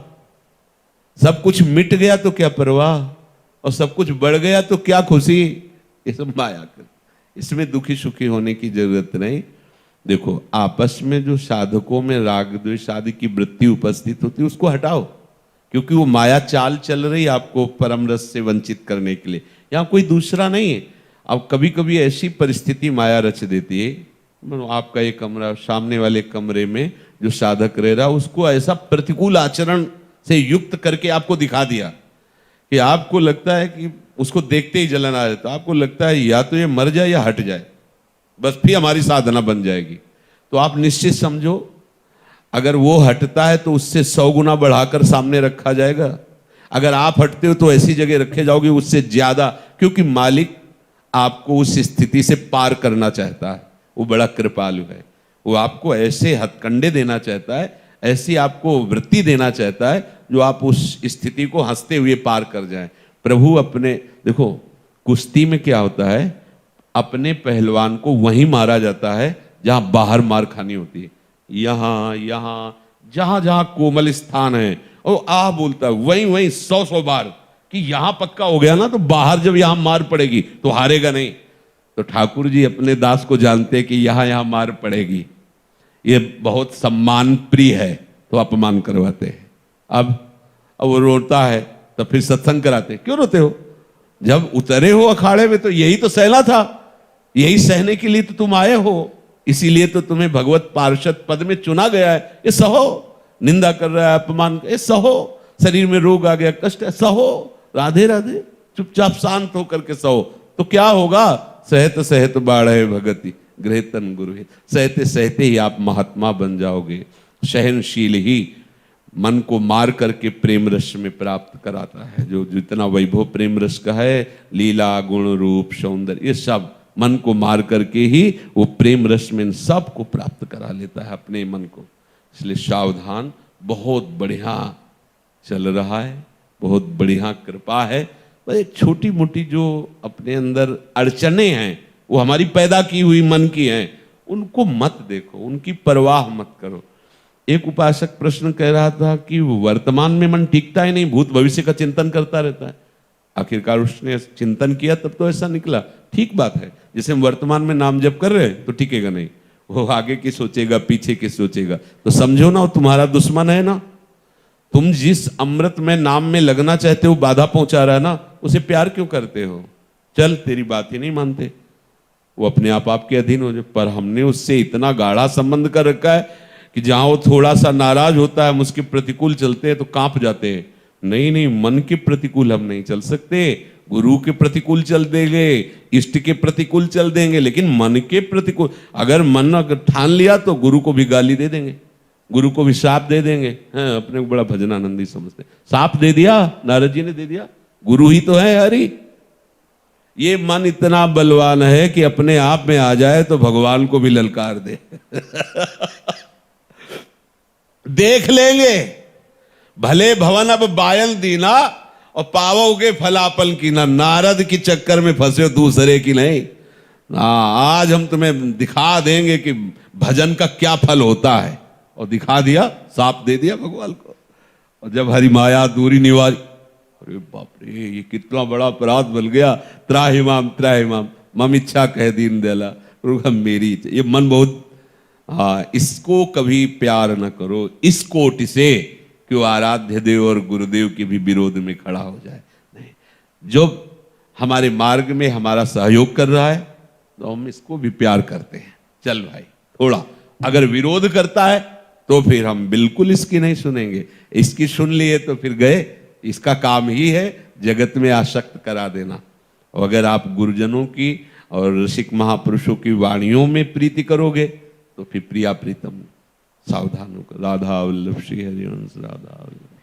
Speaker 1: सब कुछ मिट गया तो क्या परवाह, और सब कुछ बढ़ गया तो क्या खुशी। ये सब माया कर, इसमें दुखी सुखी होने की जरूरत नहीं। देखो, आपस में जो साधकों में राग द्वेष आदि की वृत्ति उपस्थित होती है उसको हटाओ, क्योंकि वो माया चाल चल रही आपको परम रस से वंचित करने के लिए, यहाँ कोई दूसरा नहीं है। अब कभी कभी ऐसी परिस्थिति माया रच देती है, आपका एक कमरा, सामने वाले कमरे में जो साधक रह रहा उसको ऐसा प्रतिकूल आचरण से युक्त करके आपको दिखा दिया कि आपको लगता है कि उसको देखते ही जलन आ जाता है, आपको लगता है या तो ये मर जाए या हट जाए, बस फिर हमारी साधना बन जाएगी। तो आप निश्चित समझो, अगर वो हटता है तो उससे 100 गुना बढ़ाकर सामने रखा जाएगा, अगर आप हटते हो तो ऐसी जगह रखे जाओगे उससे ज्यादा, क्योंकि मालिक आपको उस स्थिति से पार करना चाहता है। वो बड़ा कृपालु है, वो आपको ऐसे हथकंडे देना चाहता है, ऐसी आपको वृत्ति देना चाहता है जो आप उस स्थिति को हंसते हुए पार कर जाएं। प्रभु अपने, देखो कुश्ती में क्या होता है, अपने पहलवान को वहीं मारा जाता है जहां बाहर मार खानी होती है। यहां यहां जहां जहां कोमल स्थान है, और बोलता है वहीं वहीं 100 बार कि यहां पक्का हो गया ना, तो बाहर जब यहां मार पड़ेगी तो हारेगा नहीं। तो ठाकुर जी अपने दास को जानते कि यहां यहां मार पड़ेगी, ये बहुत सम्मान प्रिय है, तो अपमान करवाते हैं। अब वो रोता है तो फिर सत्संग कराते। क्यों रोते हो? जब उतरे हो अखाड़े में तो यही तो सहना था, यही सहने के लिए तो तुम आए हो, इसीलिए तो तुम्हें भगवत पार्षद पद में चुना गया है। ये सहो, निंदा कर रहा है, अपमान, ये सहो, शरीर में रोग आ गया, कष्ट है, सहो, राधे राधे, चुपचाप शांत होकर के सहो। तो क्या होगा? सहत सहत बाढ़े भगति गृहतन गुरु, सहते सहते ही आप महात्मा बन जाओगे। सहनशील ही मन को मार करके प्रेम रस में प्राप्त कराता है। जो जितना वैभव प्रेम रस का है, लीला, गुण, रूप, सौंदर्य, ये सब मन को मार करके ही वो प्रेम रस में सब को प्राप्त करा लेता है अपने मन को। इसलिए सावधान, बहुत बढ़िया चल रहा है, बहुत बढ़िया कृपा है। पर एक छोटी मोटी जो अपने अंदर अड़चने हैं वो हमारी पैदा की हुई मन की हैं, उनको मत देखो, उनकी परवाह मत करो। एक उपासक प्रश्न कह रहा था कि वर्तमान में मन टिकता ही नहीं, भूत भविष्य का चिंतन करता रहता है। आखिरकार उसने चिंतन किया तब तो ऐसा निकला। ठीक बात है, जैसे हम वर्तमान में नाम जप कर रहे हैं तो टिकेगा नहीं, वो आगे की सोचेगा, पीछे की सोचेगा। तो समझो ना, वो तुम्हारा दुश्मन है ना। तुम जिस अमृत में नाम में लगना चाहते हो, बाधा पहुंचा रहा है ना, उसे प्यार क्यों करते हो? चल, तेरी बात ही नहीं मानते, वो अपने आप आपके अधीन हो जाए। पर हमने उससे इतना गाढ़ा संबंध कर रखा है कि जहां वो थोड़ा सा नाराज होता है, हम उसके प्रतिकूल चलते हैं तो कांप जाते हैं। नहीं नहीं, मन के प्रतिकूल हम नहीं चल सकते। गुरु के प्रतिकूल चल देंगे, इष्ट के प्रतिकूल चल देंगे, लेकिन मन के प्रतिकूल अगर मन अगर ठान लिया तो गुरु को भी गाली दे देंगे, गुरु को भी शाप दे देंगे। हाँ, अपने को बड़ा भजनानंदी समझते, शाप दे दिया, नारद जी ने दे दिया, गुरु ही तो है हरि। ये मन इतना बलवान है कि अपने आप में आ जाए तो भगवान को भी ललकार दे। देख लेंगे, भले भवन अब बायल दीना और पावोगे फलापल की ना। नारद की चक्कर में फंसे हो दूसरे की नहीं। आज हम तुम्हें दिखा देंगे कि भजन का क्या फल होता है। और दिखा दिया, साप दे दिया भगवान को। और जब हरि माया दूरी निवारी, अरे बाप रे, ये कितना बड़ा अपराध बन गया। त्राहिमाम त्राहिमाम मम इच्छा कह दीन दयाला, मेरी इच्छा। ये मन बहुत, इसको कभी प्यार न करो इस कोटि से कि वो आराध्य देव और गुरुदेव के भी विरोध में खड़ा हो जाए। नहीं, जो हमारे मार्ग में हमारा सहयोग कर रहा है तो हम इसको भी प्यार करते हैं। चल भाई थोड़ा, अगर विरोध करता है तो फिर हम बिल्कुल इसकी नहीं सुनेंगे। इसकी सुन लिए तो फिर गए। इसका काम ही है जगत में आसक्त करा देना। और अगर आप गुरुजनों की और ऋषिक महापुरुषों की वाणियों में प्रीति करोगे तो फिर प्रिया प्रीतम सावधान होकर। राधा वल्लभ श्री हरिवंश राधा वल्लभ।